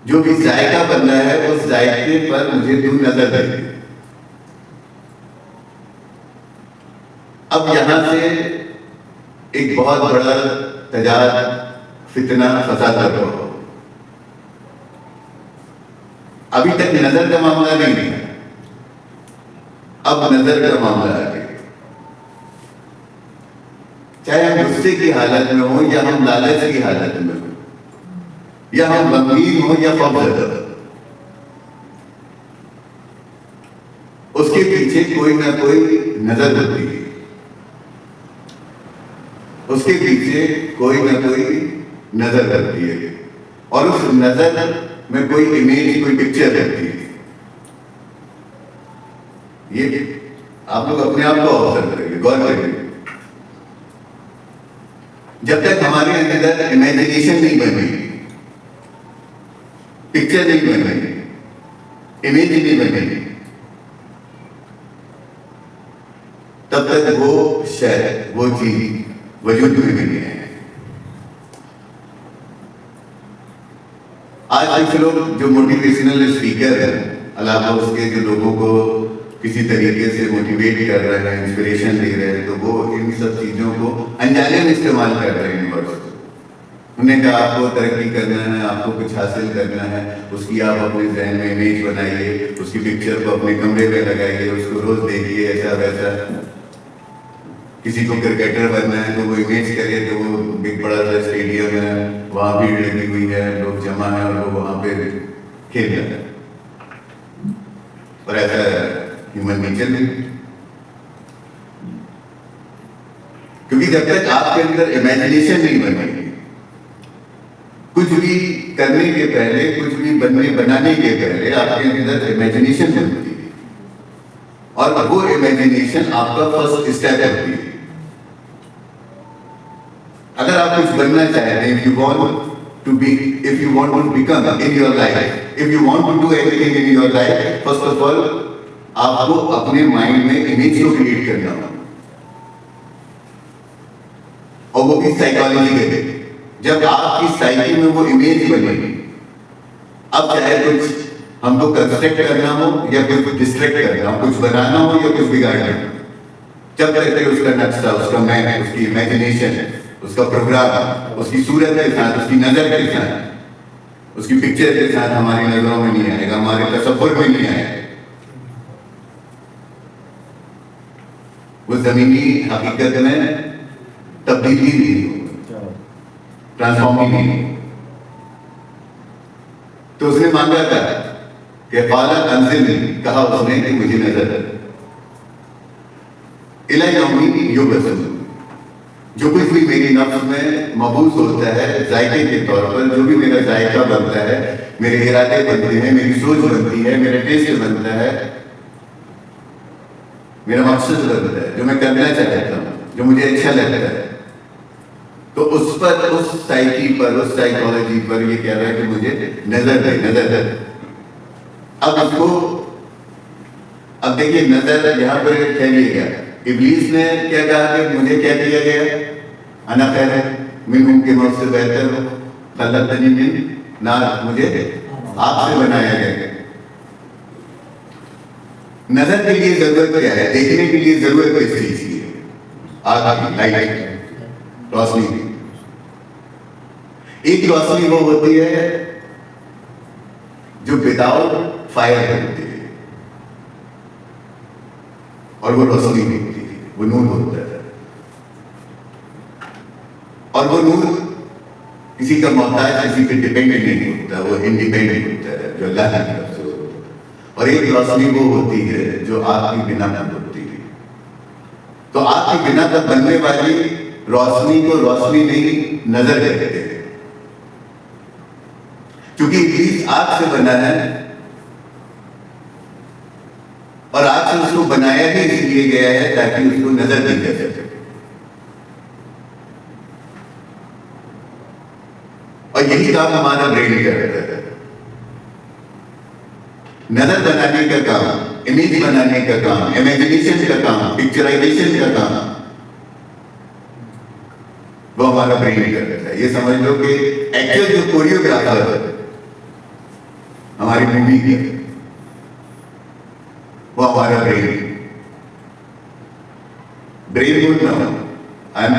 जो भी जायका बन रहा है, उस जायके पर मुझे तू नजर दे। अब यहां से एक बहुत बड़ा तजाद, फितना, फसाद हो। अभी तक नजर का मामला नहीं है, अब नजर का मामला आ गया। चाहे हम गुस्से की हालत में हो, या हम लालच की हालत में हो, या हम गमगीन हो या खौफजदा, उसके पीछे कोई ना कोई नजर होती है, उसके पीछे कोई ना कोई नजर रहती है, और उस नजर में कोई इमेज, कोई पिक्चर रहती है। ये आप लोग अपने आप को ऑब्जर्व करेंगे, गौर करेंगे। जब तक हमारे अंदर इमेजिनेशन नहीं बन रही, पिक्चर नहीं बन रही, इमेज नहीं बन रही, तब तक वो शय, वो चीज वजूद में नहीं है। आज कुछ लोग जो मोटिवेशनल स्पीकर है, अलावा उसके जो लोगों को किसी तरीके से मोटिवेट कर रहे हैं, इंस्पिरेशन दे रहे हैं, तो वो इन सब चीजों को अनजाने में इस्तेमाल कर रहे हैं वर्ड्स को। उन्हें कहा आपको तरक्की करना है, आपको कुछ हासिल करना है, उसकी आप अपने जहन में इमेज बनाइए, उसकी पिक्चर को अपने कमरे में लगाइए, उसको रोज देखिए, ऐसा वैसा। किसी को क्रिकेटर बनना है तो वो इमेज करे कि वो बिग बड़ा सा स्टेडियम है, वहाँ भीड़ लगी हुई है, लोग जमा है और वो वहाँ पे खेल रहे हैं, और ऐसा ह्यूमन नेचर में। क्योंकि जब तक आपके अंदर इमेजिनेशन नहीं बनेगी, कुछ भी करने के पहले, कुछ भी बनाने के पहले आपके अंदर इमेजिनेशन बनती है, और वो इमेजिनेशन आपका फर्स्ट स्टेप होती है। अगर आप कुछ बनना चाहते हैं, if you want to become in your life, if you want to do anything in your life, first of all आपको अपने माइंड में इमेज को क्रिएट करना होगा, और वो भी साइकोलॉजी के। जब आपकी साइकी में वो इमेज बनेगी, अब चाहे कुछ हमको कंस्ट्रक्ट करना हो या कुछ डिस्ट्रैक्ट करना हो, कुछ बनाना हो या कुछ बिगाड़ना हो, जब तक उसका नक्शा, उसका मैप, उसकी इमेजिनेशन, उसका प्रोग्राम, उसकी सूरत के साथ, उसकी नजर के साथ, उसकी पिक्चर के साथ हमारी नजरों में नहीं आएगा, हमारे तसव्वुर में नहीं आएगा, वो जमीनी हकीकत में तब्दीली नहीं होगी, ट्रांसफॉर्मिंग नहीं होगी। तो उसने मांगा था कि क़ाला अंज़िलनी, कहा उसने कि मुझे नजर इला यौमी युबअसून, जो कुछ भी मेरी नफ्स में मबूस होता है जायके के तौर पर, जो भी मेरा जायका बनता है, मेरे इरादे बनते हैं, मेरी सोच बनती है, मेरा टेस्ट बनता है, मेरा मकसद बनता है, जो मैं करना चाहता हूँ, जो मुझे अच्छा लगता है, तो उस पर, उस साइकी पर, उस साइकोलॉजी पर ये कह रहा है कि मुझे नजर दे, नजर दे। अब इसको, अब देखिए नजर यहाँ पर ठहरिएगा। इब्लीस ने क्या कहा कि मुझे क्या किया गया, अना खैर मिनहुम, के मौत से बेहतर हो, खलक़तनी मिन नार, मुझे आपसे बनाया गया। नजर के लिए जरूरत क्या है, देखने के लिए जरूरत किस चीज की है, आग की, लाइट, रोशनी की। एक रोशनी वो होती है जो विदाउट फायर होती है, और वो रोशनी नहीं होती, वो नूर होता है, और वो नूर किसी का मोहताज, किसी पे डिपेंडेंट नहीं होता, वो इंडिपेंडेंट होता है, जो अल्लाह की तरफ से होता है। और एक रोशनी वो होती है जो आपकी बिना तक होती है। तो आपकी बिना तक बनने वाली रोशनी को रोशनी नहीं, नजर कहते हैं, क्योंकि इब्लीस आग से बना है, और आग से उसको बनाया भी इसलिए गया है ताकि उसको नजर दी जा सके। और यही काम हमारा ब्रेन करता है, नजर बनाने का काम, इमेज बनाने का काम, इमेजिनेशन का काम, पिक्चराइजेशन का काम, वो हमारा ब्रेन करता है। ये समझ लो कि एक्चुअल जो कोरियोग्राफर है हमारी मूवी की, वो हमारा ब्रेन गुड ना हो। I am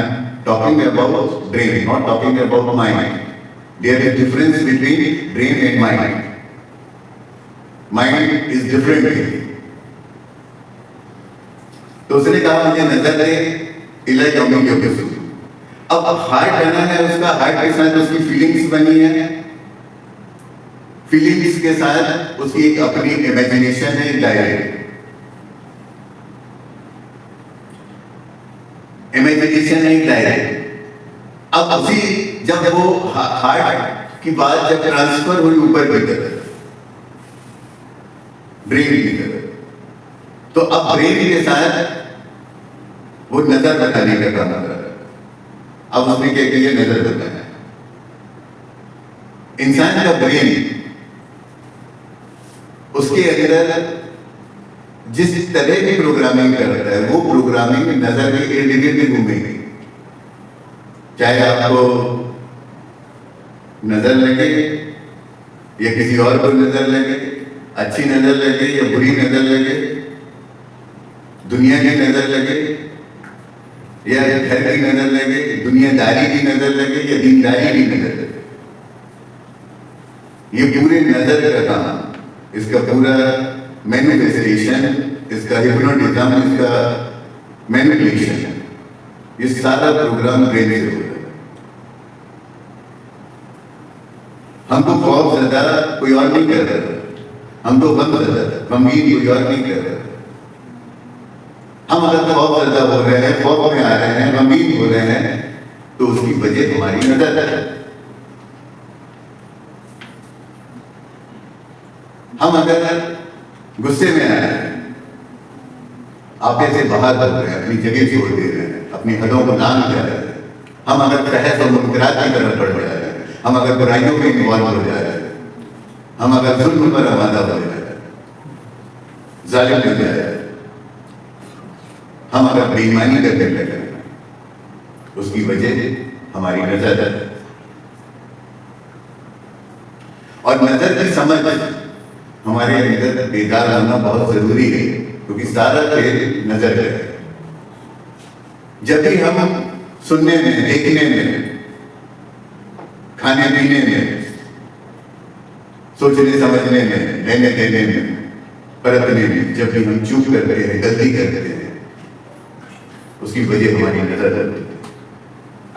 talking about brain, not talking about mind. There is difference between brain and mind. Mind is different. तो उसने कहा मुझे नजर दे, इला यौमी युबअसून। अब हार्ट बना है उसका, हार्ट के साथ उसकी फीलिंग्स बनी है, फीलिंग्स के साथ उसकी एक अपनी इमेजिनेशन है, डायरेक्ट इमेजिनेशन है, डायरेक्ट। अब उसी जब वो हार्ट की बात जब ट्रांसफर हुई ऊपर की तरफ, ब्रेन की तरफ, तो अब ब्रेन के साथ वो नजर बनाने का काम कर रहा है। अब उसने क्या किया, नजर बनाया। इंसान का ब्रेन, उसके अंदर जिस तरह की प्रोग्रामिंग करता है, वो प्रोग्रामिंग नजर के इर्द गिर्द घूमेगी। चाहे आपको नजर लगे या किसी और को नजर लगे, अच्छी नजर लगे या बुरी नजर लगे, दुनिया की नजर लगे या घर की नजर लगे, दुनियादारी की नजर लगे या दीनदारी की नजर लगे, ये पूरे नजर का काम, इसका पूरा मैनिफेस्टेशन, इसका हिप्नोटिज्म, इसका मैनिपुलेशन, ये सारा प्रोग्राम ब्रेन से हो रहा है। हमको खौफ ज्यादा कोई और नहीं कर रहा, हमको गम ज्यादा, गमगीन कोई और नहीं कर रहा, हम अगर खौफ ज़दा हो रहे हैं, खौफ में आ रहे हैं, गमगीन हो रहे हैं, तो उसकी वजह हमारी नजर है। हम अगर गुस्से में आ रहे हैं, आपे से बाहर हो रहे हैं, अपनी जगह छोड़ दे रहे हैं, अपनी हदों को लांघ जा रहे हैं, हम अगर बहस और मुनकरात की तरफ बढ़ जा रहे हैं, हम अगर बुराइयों में इन्वॉल्व हो जा रहे हैं, हम अगर जुल्म पर आमादा हो जा रहे हैं, जालिम हो जा रहे हैं, हम अगर बेईमानी करने लगे, उसकी वजह हमारी नजर है। और नजर की समझ हमारे अंदर बेदार होना बहुत जरूरी है, क्योंकि सारा खेल नजर है। जब भी हम सुनने में, देखने में, खाने पीने में, सोचने समझने में, लेने देने में, परतने में, जब भी हम चूक करते हैं, गलती करते हैं, उसकी वजह हमारी नजर है।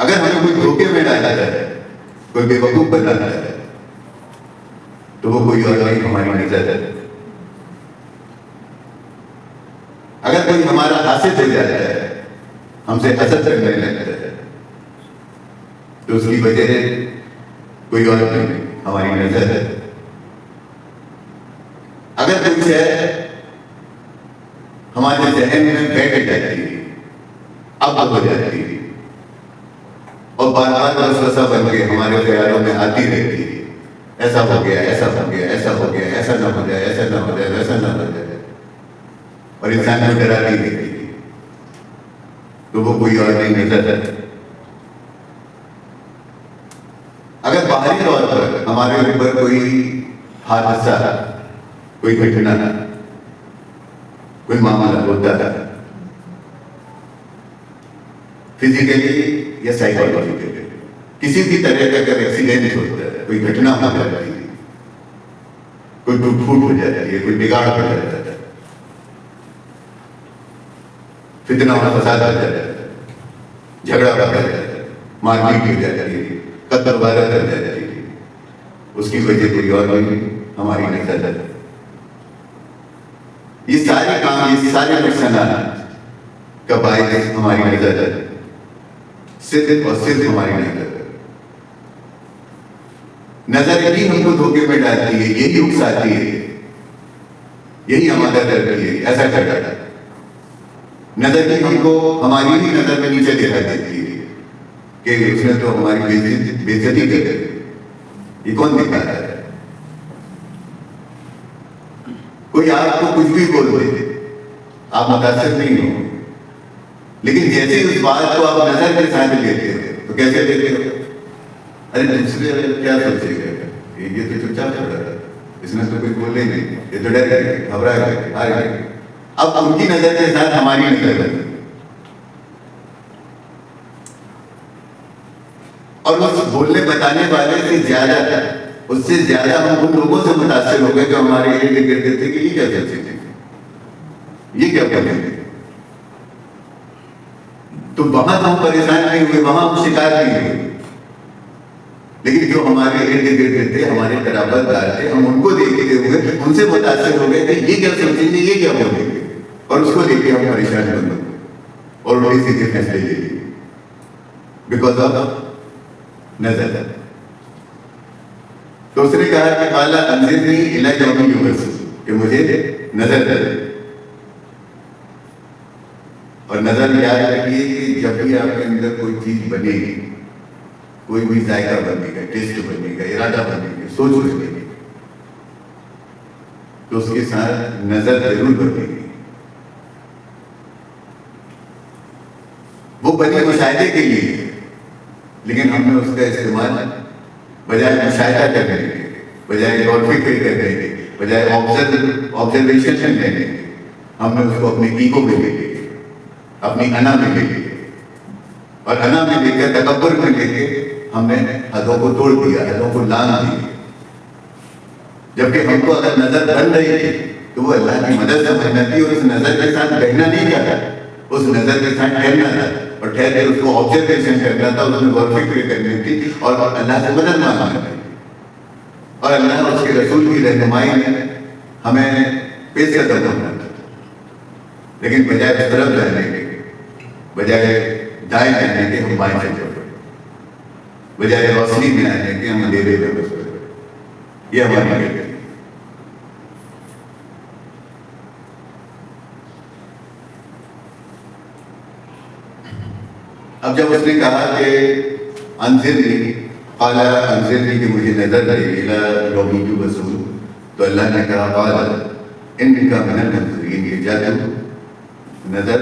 अगर हमें कोई धोखे में डाला है, कोई बेवकूफ बनाता है, तो वो कोई और नहीं, हमारी नजर है। अगर कोई हमारा हासिल हो जाता है, हमसे हसद करने लगता है, तो उसकी वजह कोई और नहीं, हमारी नजर है। अगर कुछ है हमारे जहन में बैठ जाती है, अब हो जाती है, और बार बार वसवसा बन के हमारे ख्यालों में आती रहती है, ऐसा हो गया, ऐसा हो गया, ऐसा हो गया, ऐसा ना हो जाए, ऐसा ना हो जाए, वैसा ना हो जाए, और इंसान को डराती रहती है, तो वो कोई और नहीं नजर है। अगर बाहरी तौर पर हमारे ऊपर कोई हादसा, कोई घटना, कोई मामला होता है, फिजिकली या साइकोलॉजिकली, किसी भी तरह का अगर एक्सीडेंट होता है, कोई घटना हो जाती है, कोई टूट फूट हो जाती है, कोई बिगाड़ हो जाता है, फितना और फसाद हो जाता है, झगड़ा हो जाता है, मारपीट हो जाती है, कत्ल वारदात हो जाती है, उसकी वजह कोई और नहीं, हमारी नजर है। ये सारे काम, ये सारे नुकसान का बायस हमारी नजर है, सिर्फ और सिर्फ हमारी नजर है। नजर ही हमको धोखे में डालती है, यही उकसाती है, यही हमारा करती है, ऐसा करता है। नजर ही हमको हमारी ही नजर में नीचे दिखा देती है कि उसने तो हमारी बेइज्जती कर दी, ये कौन दिखा रहा है? कोई आपको कुछ भी बोल दे, आप मुतासिर नहीं हो, लेकिन जैसे उस बात को आप नजर के साथ लेते हो, तो कैसे लेते हो? अरे दूसरे क्या सोचेगा, ये तो चुपचाप खड़ा है, इसमें तो कोई बोले नहीं, ये तो डर गए, घबरा गए, हार गए। अब उनकी नजर के साथ हमारी नजर है, और उस बोलने बताने वाले से ज्यादा, उससे ज्यादा हम उन लोगों से मुतासिर हो गए जो हमारे इर्द गिर्द थे कि ये क्या सोचेंगे, ये क्या करेंगे। तो वहां तो हम परेशान नहीं हुए, वहां हम शिकार नहीं हुए, लेकिन जो हमारे इर्द गिर्द थे, हमारे बराबरदार थे, हम उनको देखते हुए उनसे मुतासिर हो गए कि ये क्या सोचेंगे, ये क्या बोलेंगे, और उसको लेके हम परेशान बन गए और उल्टे सीधे फैसले ले लिए, बिकॉज ऑफ नजर। तो उसने कहा कि काला अंजिरनी इला यौमी युबअस, कि मुझे नजर दे। और नजर याद रखिए कि जब भी आपके अंदर कोई चीज बनेगी, कोई भी जायका बनेगा, टेस्ट बनेगा, इरादा बनेगा, सोच बनेगी, तो उसके साथ नजर जरूर बनेगी। वो बनी मुशाहिदे के लिए, लेकिन हमने उसका इस्तेमाल बजाय मुशाहिदा करने के, बजाय गौर फिक्र करने के, बजाय ऑब्जर्वेशन करने के, हमने उसको अपने ईगो में ले लिया, अपनी अना में ले लिया, और अना में लेकर, तकब्बुर में लेके हमने हदों को तोड़ दिया, हदों को लांघ दिया। जबकि हमको अगर नजर बन रही थी तो वो अल्लाह की मदद समझना थी, और उस नजर के साथ बहना नहीं था, उस नजर के साथ ठहरना था, और ठहर कर उसको ऑब्जर्वेशन करना था, उसमें गौर फिक्र करनी थी, और अल्लाह से मदद मांगना थी। और अल्लाह और उसके रसूल की रहनुमाई में हमें पेश कदम होना था। लेकिन बजाय उस तरफ जाने के, बजाय दाएं जाने के हम बाएं चल पड़े, बजाय रोशनी में आने के हम अंधेरे में बस पड़े। ये हमारी गलती है। अब जब उसने कहा कि अंजिरनी काला अंजिरनी कि मुझे नजर दे इला यौमी युबसून, तो अल्लाह ने कहा काला इनका मिनल मुंज़रीन, ये जा तू नजर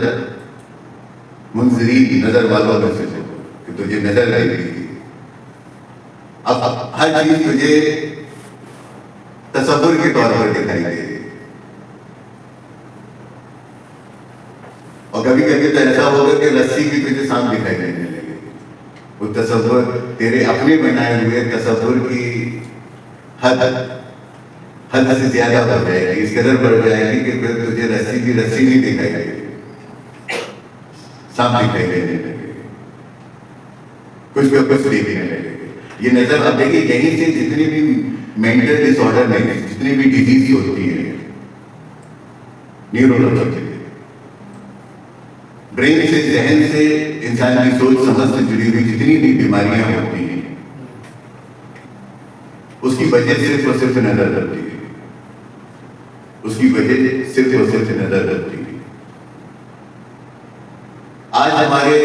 मुंज़रीन नजर वालों में से हो कि तुझे नजर देगी। अब हर चीज तुझे तसव्वुर के तौर पर दिखाई देगी। और कभी कभी तो ऐसा होगा कि रस्सी की तुझे सांप दिखाई देने लगे। वो तसव्वुर तेरे अपने बनाए हुए तसव्वुर की हद से ज्यादा बढ़ जाएगी, इस कदर बढ़ जाएगी कि फिर तुझे रस्सी की रस्सी नहीं दिखाई देगी, सांप दिखाई देने लगे, कुछ पे कुछ देखने लगे। ये नजर अब देखिए, यहीं से जितनी भी मेंटल डिसऑर्डर में जितनी भी डिजीज होती है न्यूरोलॉजिकल, ब्रेन से जहन से इंसान की सोच समझ से जुड़ी हुई जितनी भी बीमारियां होती हैं उसकी वजह सिर्फ और सिर्फ नजर रहती है, उसकी वजह सिर्फ और सिर्फ नजर रहती है। आज हमारे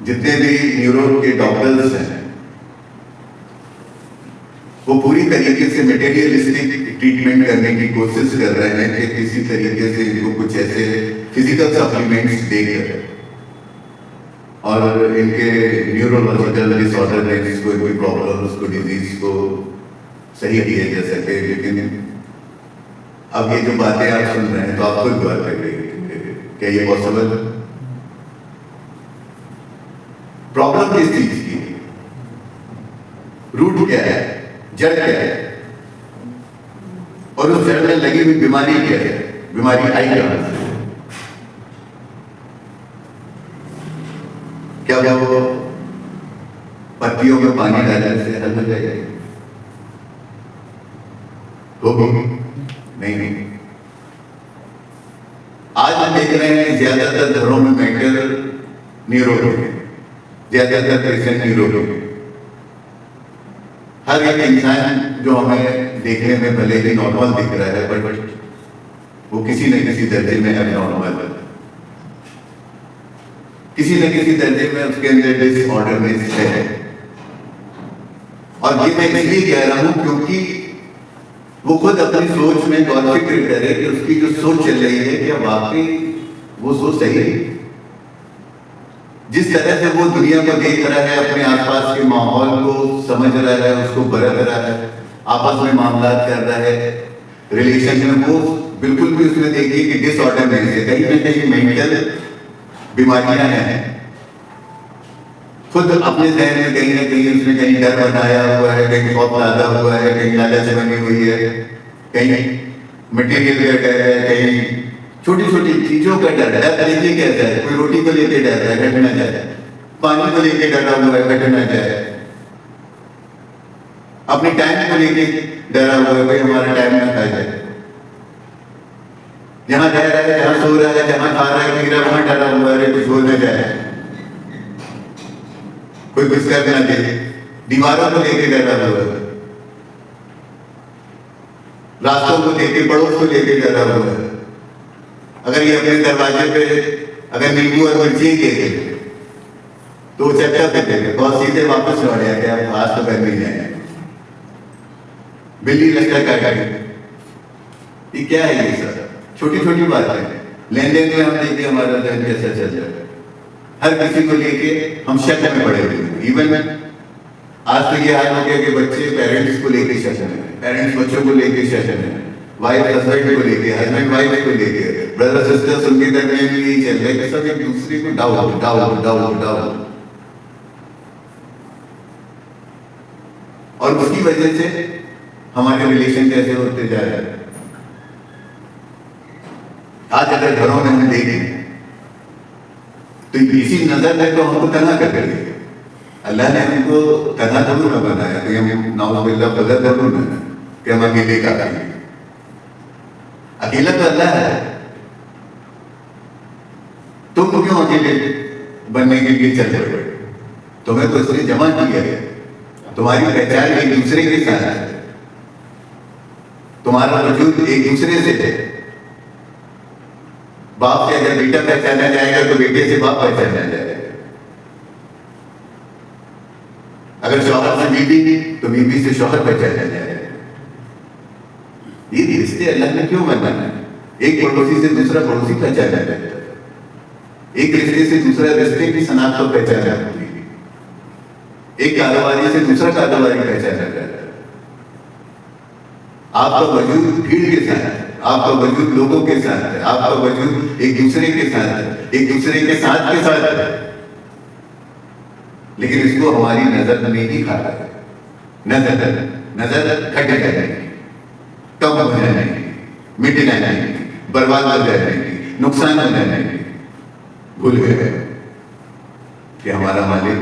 जितने भी न्यूरो के डॉक्टर्स हैं वो पूरी तरीके से मटेरियलिस्टिक ट्रीटमेंट करने की कोशिश कर रहे हैं कि किसी तरीके से इनको कुछ ऐसे फिजिकल सप्लीमेंट्स देकर और इनके न्यूरोलॉजिकल डिसऑर्डर में जिसको कोई प्रॉब्लम उसको डिजीज को सही किया जा सके। लेकिन अब ये जो बातें आप सुन रहे हैं तो आपको दुआ कर रही है, क्या ये पॉसिबल? प्रॉब्लम किस चीज की है, रूट क्या है, जड़ क्या है, और उस जड़ में लगी हुई बीमारी क्या है, बीमारी आई कहां से? क्या वो पत्तियों में पानी डालने से हल हो जाएगा? होगी? नहीं। आज हम देख रहे हैं ज्यादातर घरों में मेंटल न्यूरोलॉजी है, ज्यादातर पेशेंट न्यूरोलॉजी। हर एक इंसान जो हमें देखने में भले ही नॉर्मल दिख रहा है बट वो किसी न किसी दर्जे में एबनॉर्मल है, किसी न किसी दर्जे में उसके अंदर डिसऑर्डरनेस है। और ये मैं इसलिए कह रहा हूं क्योंकि वो खुद अपनी सोच में गौर फिक्र करे कि उसकी जो सोच चल रही है क्या वाकई वो सोच सही है। जिस तरह से वो दुनिया को देख रहा है, अपने आसपास के माहौल को समझ रहा है, उसको बरत रहा है, आपस में मामला कर रहा है, रिलेशन में वो बिल्कुल भी उसमें देखिए कि डिसऑर्डरनेस है, कहीं ना कहीं मेंटल बीमारियां हैं। खुद अपने जहन में कहीं ना कहीं उसने कहीं डर बनाया हुआ है, कहीं खौफ डाला हुआ है, कहीं लालच बनी हुई है, कहीं मटेरियल का डर है, कहीं छोटी छोटी चीजों का डर है। देखिए कैसा है, कोई रोटी को लेके डर रहा है घट ना जाए, पानी को लेके डरा हुआ है घट ना जाए, अपने टाइम को लेके डरा हुआ है भाई हमारा टाइम ना खा जाए, जहां रह रहा है, जहां सो रहा है, जहां खा रहा है, मेरा वहां डरा हुआ है कुछ हो ना जाए, कोई कुछ कर ना दे, दीवारों को लेके डरा हुआ है, रास्तों को लेके, पड़ोस को लेके डरा हुआ है। अगर ये अपने दरवाजे पे अगर नींबू और मिर्ची देखे तो चक्कर दे देंगे, बहुत सीधे वापस लौट जाते हैं, आज तो कर नहीं जाए, बिल्ली लश्कर काटेगी। ये क्या है? ये सब छोटी छोटी बात है। लेन देन में हम देखिए हमारा जहन कैसा चल रहा है, हर किसी को लेके हम शक में पड़े हुए हैं। इवन आज तो ये हाल हो गया कि बच्चे पेरेंट्स को लेके शक में, पेरेंट्स बच्चों को लेके शक में, वाइफ हस्बैंड को लेके, हस्बैंड वाइफ को लेके, ब्रदर सिस्टर्स उनके दरमियान में यही चल रहा है कि सब एक दूसरे को डाउट डाउट डाउट डाउट, और उसकी वजह से हमारे रिलेशन कैसे होते जा रहे हैं। आज अगर घरों में हम देखें तो इसी नजर में तो हमको तन्हा कर देंगे। अल्लाह ने हमको तन्हा जरूर न बनाया, तो हम नाउज़ुबिल्लाह बदल जरूर न कि हम अकेले का अकेला तो अल्लाह है, तुम क्यों अकेले बनने के लिए चल पड़े? तुम्हें तो इसलिए जमा किया है, तुम्हारी पहचान एक दूसरे के साथ है, तुम्हारा वजूद एक दूसरे से है। बाप से अगर बेटा पहचाना जाएगा तो बेटे से बाप पहचाना जाएगा, अगर शौहर से बीवी तो बीवी से शौहर पहचाना जाएगा। ये रिश्ते अल्लाह ने क्यों बनाना है? एक पड़ोसी से दूसरा पड़ोसी पहचाना जाता है, एक रिश्ते से दूसरा रिश्ते की शनाख्त तो पहचाना जाती है, एक कारोबारी से दूसरा कारोबारी पहचाना जाता है। आपका वजूद भीड़ के साथ है, आपका वजूद लोगों के साथ है, आपका वजूद एक दूसरे के साथ है, एक दूसरे के साथ है। लेकिन इसको हमारी नजर नहीं खा रहा है। नजर घट जाएगी, कम हो जाएगी, मिट जाएगी, बर्बाद हो जाएगी, नुकसान हो जाएगी। भूल गए कि हमारा मालिक,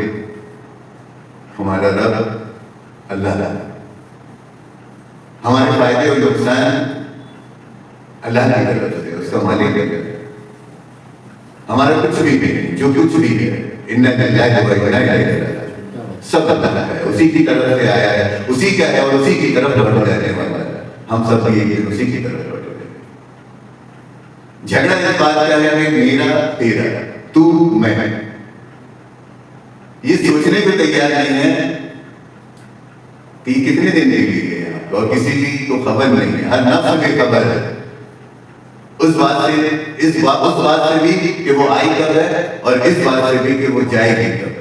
हमारा रब अल्लाह, हमारे फायदे और नुकसान अल्लाह की तरफ से, उसका मालिक है। हमारा कुछ भी नहीं, जो कुछ भी है इन्ना लिल्लाहि व इन्ना इलैहि राजिऊन, सब अल्लाह का है, उसी की तरफ से आया है, उसी का है और उसी की तरफ लौट जाने वाला है। हम सब ये उसी की तरफ लौट गए। झगड़ा इस बात का है कि मेरा तेरा, तू मैं, ये सोचने को तैयार नहीं है कि कितने दिन के लिए है और किसी की को खबर नहीं है। हर नफ्स में खबर है उस बात से, उस बात से भी कि वो आई कब है और इस बात से भी कि वो जाएगी कब।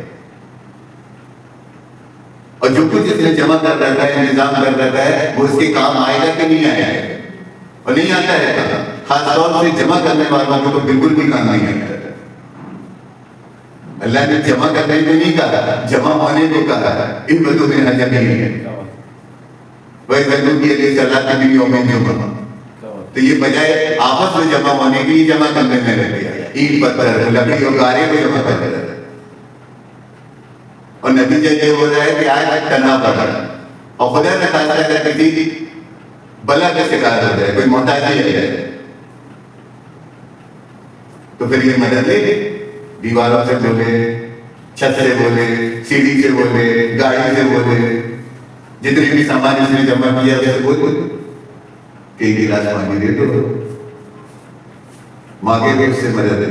और जो कुछ इसने जमा कर रखा है, इंतजाम कर रखा है, वो इसके काम आएगा कि नहीं आएगा, और नहीं आता है कहा। खासतौर से जमा करने वालों को तो बिल्कुल भी काम नहीं आता है। अल्लाह ने जमा करने को नहीं कहा, जमा होने को कहा। इन बदों में हजर नहीं है। वही बदों के लिए सलाह के लिए तो ये बजाय आपस में जमा होने के लिए जमा करने में रह गया, ईंट पत्थर लकड़ी और गारे को जमा कर रहा है। और नतीजा ये हो रहा है कि आज तना पड़ा और खुदा ने खासा अगर किसी बला का शिकार हो जाए, कोई मोहताजी है तो फिर ये मदद ले, दीवारों से बोले, छत से बोले, सीढ़ी से बोले, गाड़ी से बोले, जितने भी सामान इसने जमा किया उससे बोले कि एक गिलास पानी दे दो, मांगे तो उससे मदद दे।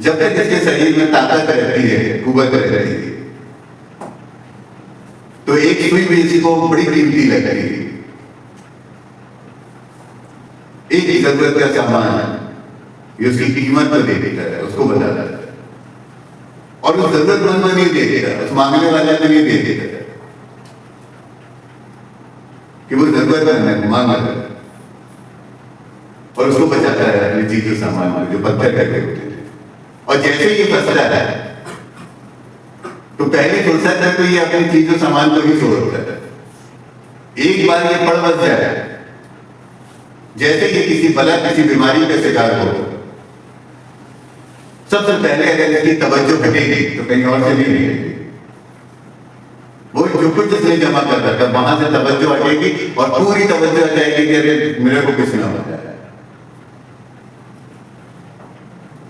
जब तक इसके शरीर में ताकत रहती है, कुव्वत रहती है, तो एक सुई भी इसको बड़ी कीमती लगती है। एक जरूरत का सामान ये उसकी कीमत तो दे देता है, उसको बताता है, और उस जरूरतमंद में नहीं दे देता, उस मांगने वाले में नहीं दे देता कि वो जरूरतमंद है, मांग रहा है, और उसको बचाता है अपनी चीजों सामान में जो पत्थर करके होते थे। और जैसे ये फंसता है तो पहली फुर्सत है तो ये अपनी चीजों सामान को ही छोड़ता है। एक बार ये पड़ बस जाए, जैसे ये किसी बला किसी बीमारी का शिकार हो, सबसे पहले अगर इसकी तवज्जो हटेगी तो कहीं और से नहीं रहेगी। वो जो कुछ इसने जमा कर रखा वहां से तवज्जो हटेगी और पूरी तवज्जो आ जाएगी कि अरे मेरे को कुछ ना हो जाए।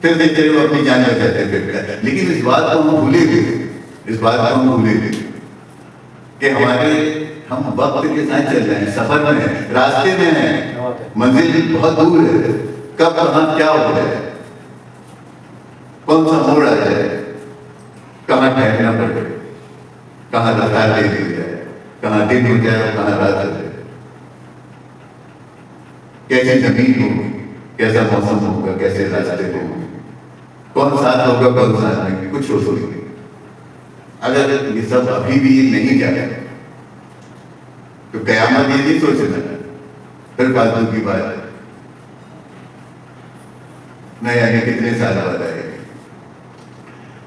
फिर देखते वो अपनी जान बचाते फिर। लेकिन इस बात को हम भूले गए, इस बात को हम भूले गए कि हम वक्त के साथ चल रहे हैं, सफर में हैं, रास्ते में हैं, मंजिल बहुत दूर है, कब कहाँ क्या हो जाए, कौन सा मोड़ आ जाए, कहाँ ठहरना पड़े, कहाँ रफ्तार दे दी जाए, कहाँ दिन हो जाए, कहाँ रात हो जाए, कैसी जमीन होगी, कैसा मौसम होगा, कैसे रास्ते होंगे, कौन साथ होगा, कौन साथ नहीं, कुछ हो सकती। अगर ये सब अभी भी नहीं जाए तो कयामत ये नहीं सोचना फिर फालतू की बात है, न यानी कितने साल बाद आएगी।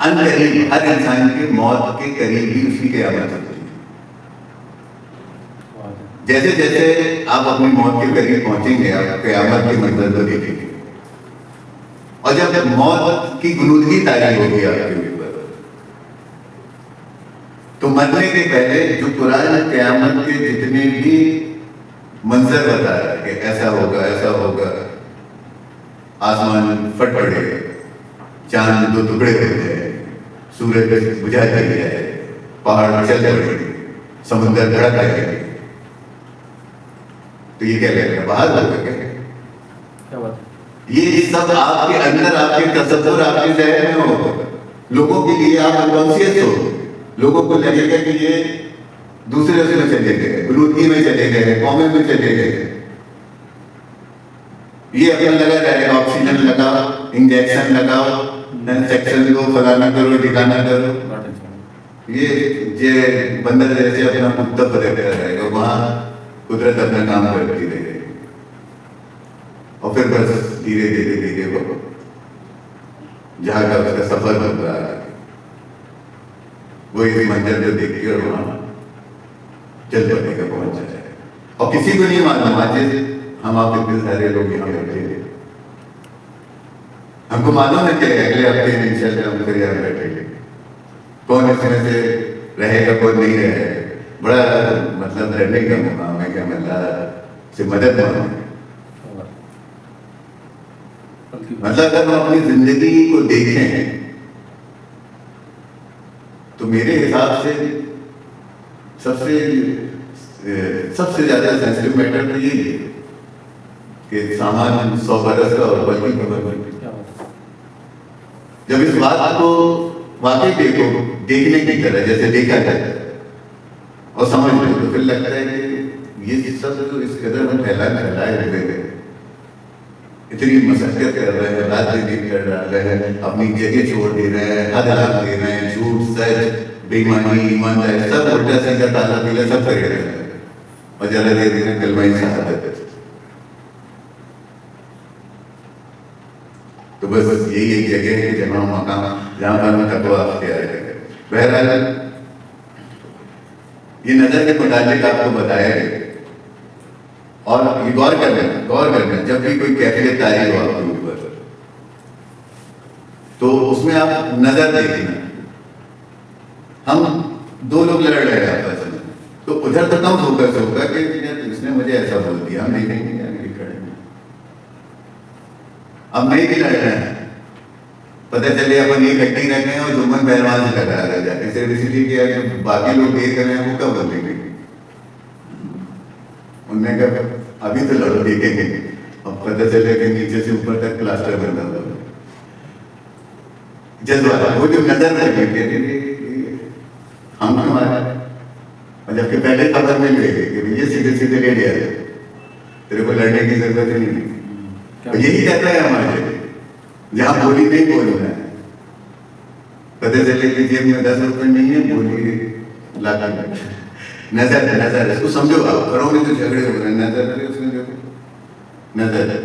अनकरीब हर इंसान की मौत के करीब ही उसकी कयामत होती है। जैसे जैसे आप अपनी मौत के करीब पहुंचेंगे आप कयामत के मंजर को देखेंगे, और जब मौत की गुनूदगी तारीख होगी आपके ऊपर तो मरने के पहले जो कुरान क़यामत के जितने भी मंजर बता रहा है कि ऐसा होगा, आसमान फट पड़ेगा, चांद दो टुकड़े हो जाए, सूरज बुझा जाए, पहाड़ चल पड़ेंगे, समुद्र धड़क जाएगा, तो ये क्या करेगा? बाहर होगा क्या बात? ये सब आपके अंदर, आपके तसव्वुर, आपके जहन में होगा। लोगों के लिए आप अनकॉन्शियस हो, लोगों को लगेगा कि ये दूसरे उसमें चले गए, ग्लूटी में चले गए, कॉमे में चले गए, ये अपना लगा रहेगा, ऑक्सीजन लगाओ, इंजेक्शन लगाओ, सेक्शन दो, फलाना करो, ठिकाना करो, ये बंदर जैसे अपना मुद्दा बदलता रहेगा, वहां कुदरत अपना काम करती रहेगी, और फिर बस धीरे धीरे धीरे वो जहाँ का उसका सफर बन रहा है, वो इस मंजर जो देखी और वहां चल पड़ेगा, पहुंच जाएगा। और किसी को नहीं मालूम, आज हम आप इतने सारे लोग यहाँ बैठे थे, हमको मालूम है कि अगले हफ्ते इंशाल्लाह हम फिर यहाँ बैठेंगे, कौन इसमें से रहेगा, कौन नहीं रहेगा। बड़ा मतलब रहने का मुकाम है कि हम अल्लाह से मदद मांगे। मतलब अगर हम अपनी जिंदगी को देखें तो मेरे हिसाब से सबसे ज्यादा सेंसिटिव मैटर तो यही है कि सामान 100 बरस का और बल्कि जब इस बात को वाकई देखो, देखने की तरह जैसे देखा जाए और समझ लो, तो फिर लगता है कि ये सब तो इस कदर में फैलाए हुए हैं, इतनी मशक्कत कर रहे हैं, रात दिन कर रहे हैं, अपनी जगह छोड़ दे रहे हैं, हद हाथ दे रहे हैं, झूठ सच बेईमानी ईमानदारी सब उल्टा सीधा ताला पीला सब कर रहे हैं, और जरा दे रहे हैं कलमा शहादत। तो बस यही एक जगह है जहाँ मकाम जहाँ पर मैं तकवा अख्तियार है। बहरहाल ये नजर के मुताबिक आपको बताया है, और ये गौर करना जब भी कोई कैफियत तारी हो आपके ऊपर तो उसमें आप नजर देखना। हम दो लोग लड़ रहे हैं आपस में, तो उधर तो कम फोकस होगा कि इसने मुझे ऐसा बोल दिया, हम नहीं देखेंगे अब नहीं भी लड़ रहे हैं, पता चले अपन ये इकट्ठी रह गए और जुम्मन पहलवान से टकरा रह जाते, सिर्फ इसलिए कि बाकी लोग देख रहे हैं, वो कब बोलेंगे? उन्होंने कहा अभी तो लड़ो देखेंगे, अब पता चले कि नीचे से ऊपर तक प्लास्टर बना हुआ जज्बा, वो जो नजर लगी हम हमारा, और जबकि पहले खबर मिल गई कि भैया सीधे सीधे ले लिया, तेरे को लड़ने की जरूरत ही नहीं। तो यही कहता है हमारे, जहां बोली नहीं बोलना है, पता चले कि जेब में 10 रुपये नहीं है, बोली लाख नजर इसको समझो आप, करोगे तो झगड़े हो रहे हैं, नजर है उसमें जो नजर है।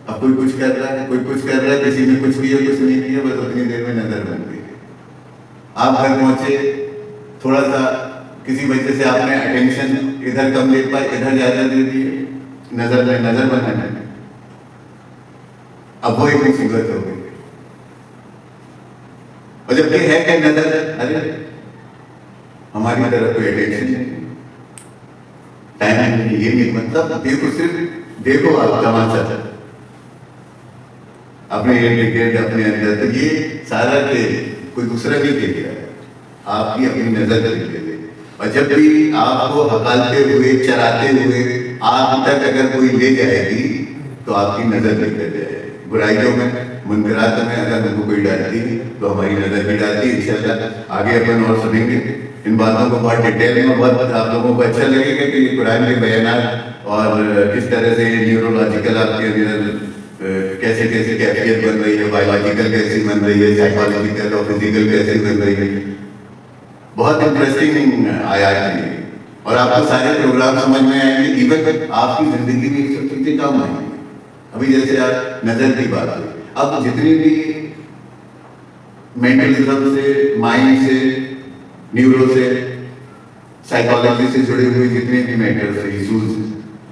अब कोई कुछ कर रहा है, कोई कुछ कर रहा है, किसी ने कुछ किया कुछ नहीं किया, बस उतनी देर में नजर बन गई। आप घर पहुंचे, थोड़ा सा किसी वजह से आपने अटेंशन इधर कम दे पाए, इधर ज्यादा दे दिए, नजर बनाना है, अब वो एक मुसीबत हो गई। और जब ये है कि नजर, अरे हमारी तरफ कोई अटेंशन नहीं, टाइम ये नहीं, मतलब देखो, सिर्फ देखो आप तमाशा अपने टिकट अपने अंदर, तो ये सारा के कोई दूसरा भी देख रहा है, आपकी अपनी नजर देख रहे। और जब भी आपको हकालते हुए चराते हुए आग तक अगर कोई ले जाएगी तो आपकी नजर निकल जाएगी। बुराइयों में मुनकरात में अगर हमको कोई डालती तो हमारी नजर भी डालती। इंशाल्लाह आगे अपन और सुनेंगे इन बातों को बहुत डिटेल में, बहुत आप लोगों को अच्छा लगेगा कि कुरान के बयानात और किस तरह से न्यूरोलॉजिकल आपके अंदर कैसे कैसे कैफियत बन रही है, बायोलॉजिकल कैसी बन रही है, साइकोलॉजिकल और फिजिकल कैसे बन रही है। बहुत इंटरेस्टिंग आयात है और आपको सारे प्रोग्राम समझ में आएंगे, इवन आपकी जिंदगी में सब चीजें काम आएंगी। अभी जैसे आप नजर की बात हुई, अब जितनी भी मेंटलिज्म से, माइंड से, न्यूरो से, साइकोलॉजी से जुड़े हुए जितने भी मैटर्स है, इशूज,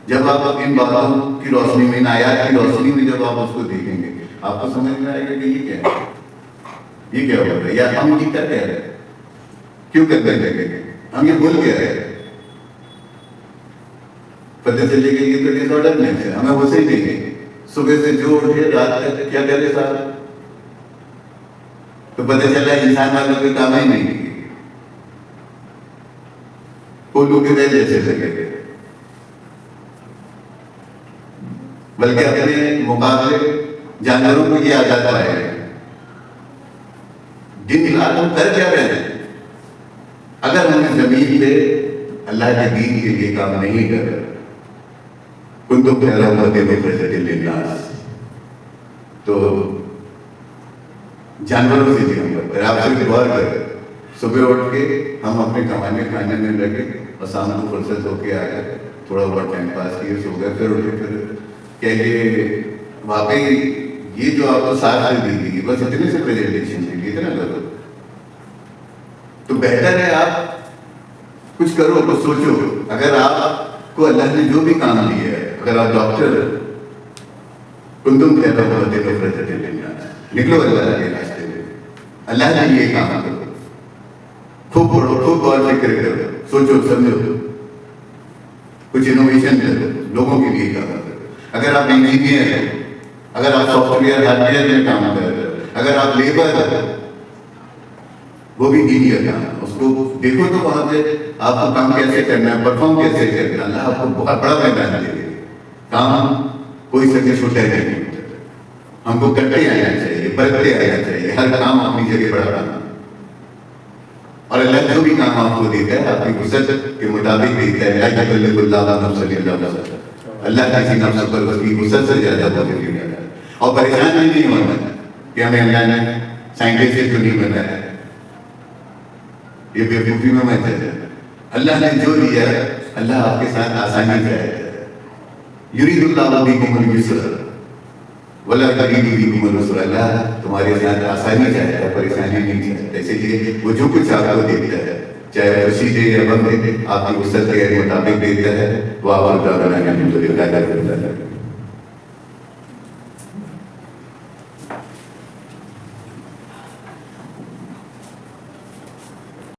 जब आप इन बातों की रोशनी में, इन आयात की रोशनी में जब आप उसको देखेंगे, आपको समझ में आएगा कि ये क्या है, ये क्या हो रहा है, या हम ये क्या कह रहे हैं, क्यों करने लगे, हम ये भूल गए हैं। पता चलेगा ये तो डिसऑर्डरनेस है, हमें वैसे ही देखेंगे, सुबह से जो उठे रात तक क्या करे साहब, तो पता चला इंसान वालों के काम ही नहीं किए, कोल्हू के बैल जैसे लगे, बल्कि अपने मुकाबले जानवरों को ये आदत पाए दिन रात हम कर क्या रहे हैं। अगर हमने जमीन पे अल्लाह के दीन के लिए काम नहीं कर, कुन तो प्यारा तो जानवरों से भी हम करते हैं। आप सिर्फ गौर करें, सुबह उठ के हम अपने कमाने खाने में लगे और शाम को फुर्सत होके आ गए, थोड़ा बहुत टाइम पास किए, सो गए, फिर उठे, फिर क्या ये वाकई ये जो आपको साथ दी गई बस इतने से प्रेजेंटेशन दी गई इतना करो, तो बेहतर है आप कुछ करो, कुछ सोचो। अगर आपको अल्लाह ने जो भी काम दिया है, अगर आप डॉक्टर कुंदुम कहता निकलो अल्लाह के रास्ते में, अल्लाह ने ये काम करो, खूब पढ़ो, खूब गौर फिक्र करो, सोचो समझो, कुछ इनोवेशन करो, लोगों के लिए काम करो। अगर आप इंजीनियर हैं, अगर आप सॉफ्टवेयर हार्डवेयर में काम कर रहे हो, अगर आप लेबर हो, वो भी दीनी का काम है, उसको देखो तो वहां पे आपको काम कैसे करना है, परफॉर्म कैसे करना है। अल्लाह आपको बहुत बड़ा मैदान दे देगा, काम कोई सके छोटा नहीं, हमको करते आना चाहिए, बढ़ते आना चाहिए, हर काम अपनी जगह बड़ा काम, और अल्लाह जो भी काम आपको देता है आपकी वुसअत के मुताबिक देता है। अल्लाह किसी नफ्स पर उसकी वुसअत से ज्यादा तौफीक देता है, और परेशान नहीं होना कि हमें अल्लाह ने साइंटिस्ट क्यों नहीं बनाया, ये बेवकूफी में मत जाए। अल्लाह ने जो दिया है अल्लाह आपके साथ आसानी कराएगा। युरीदुल्लाहु बिकुमुल युस्र वला युरीदु बिकुमुल उस्र, अल्लाह तुम्हारे साथ आसानी चाहता है, परेशानी नहीं चाहता। इसीलिए वो जो कुछ आपको देता है, चाहे खुशी दे या गम दे, आपकी वुसअत के मुताबिक देता है। वाह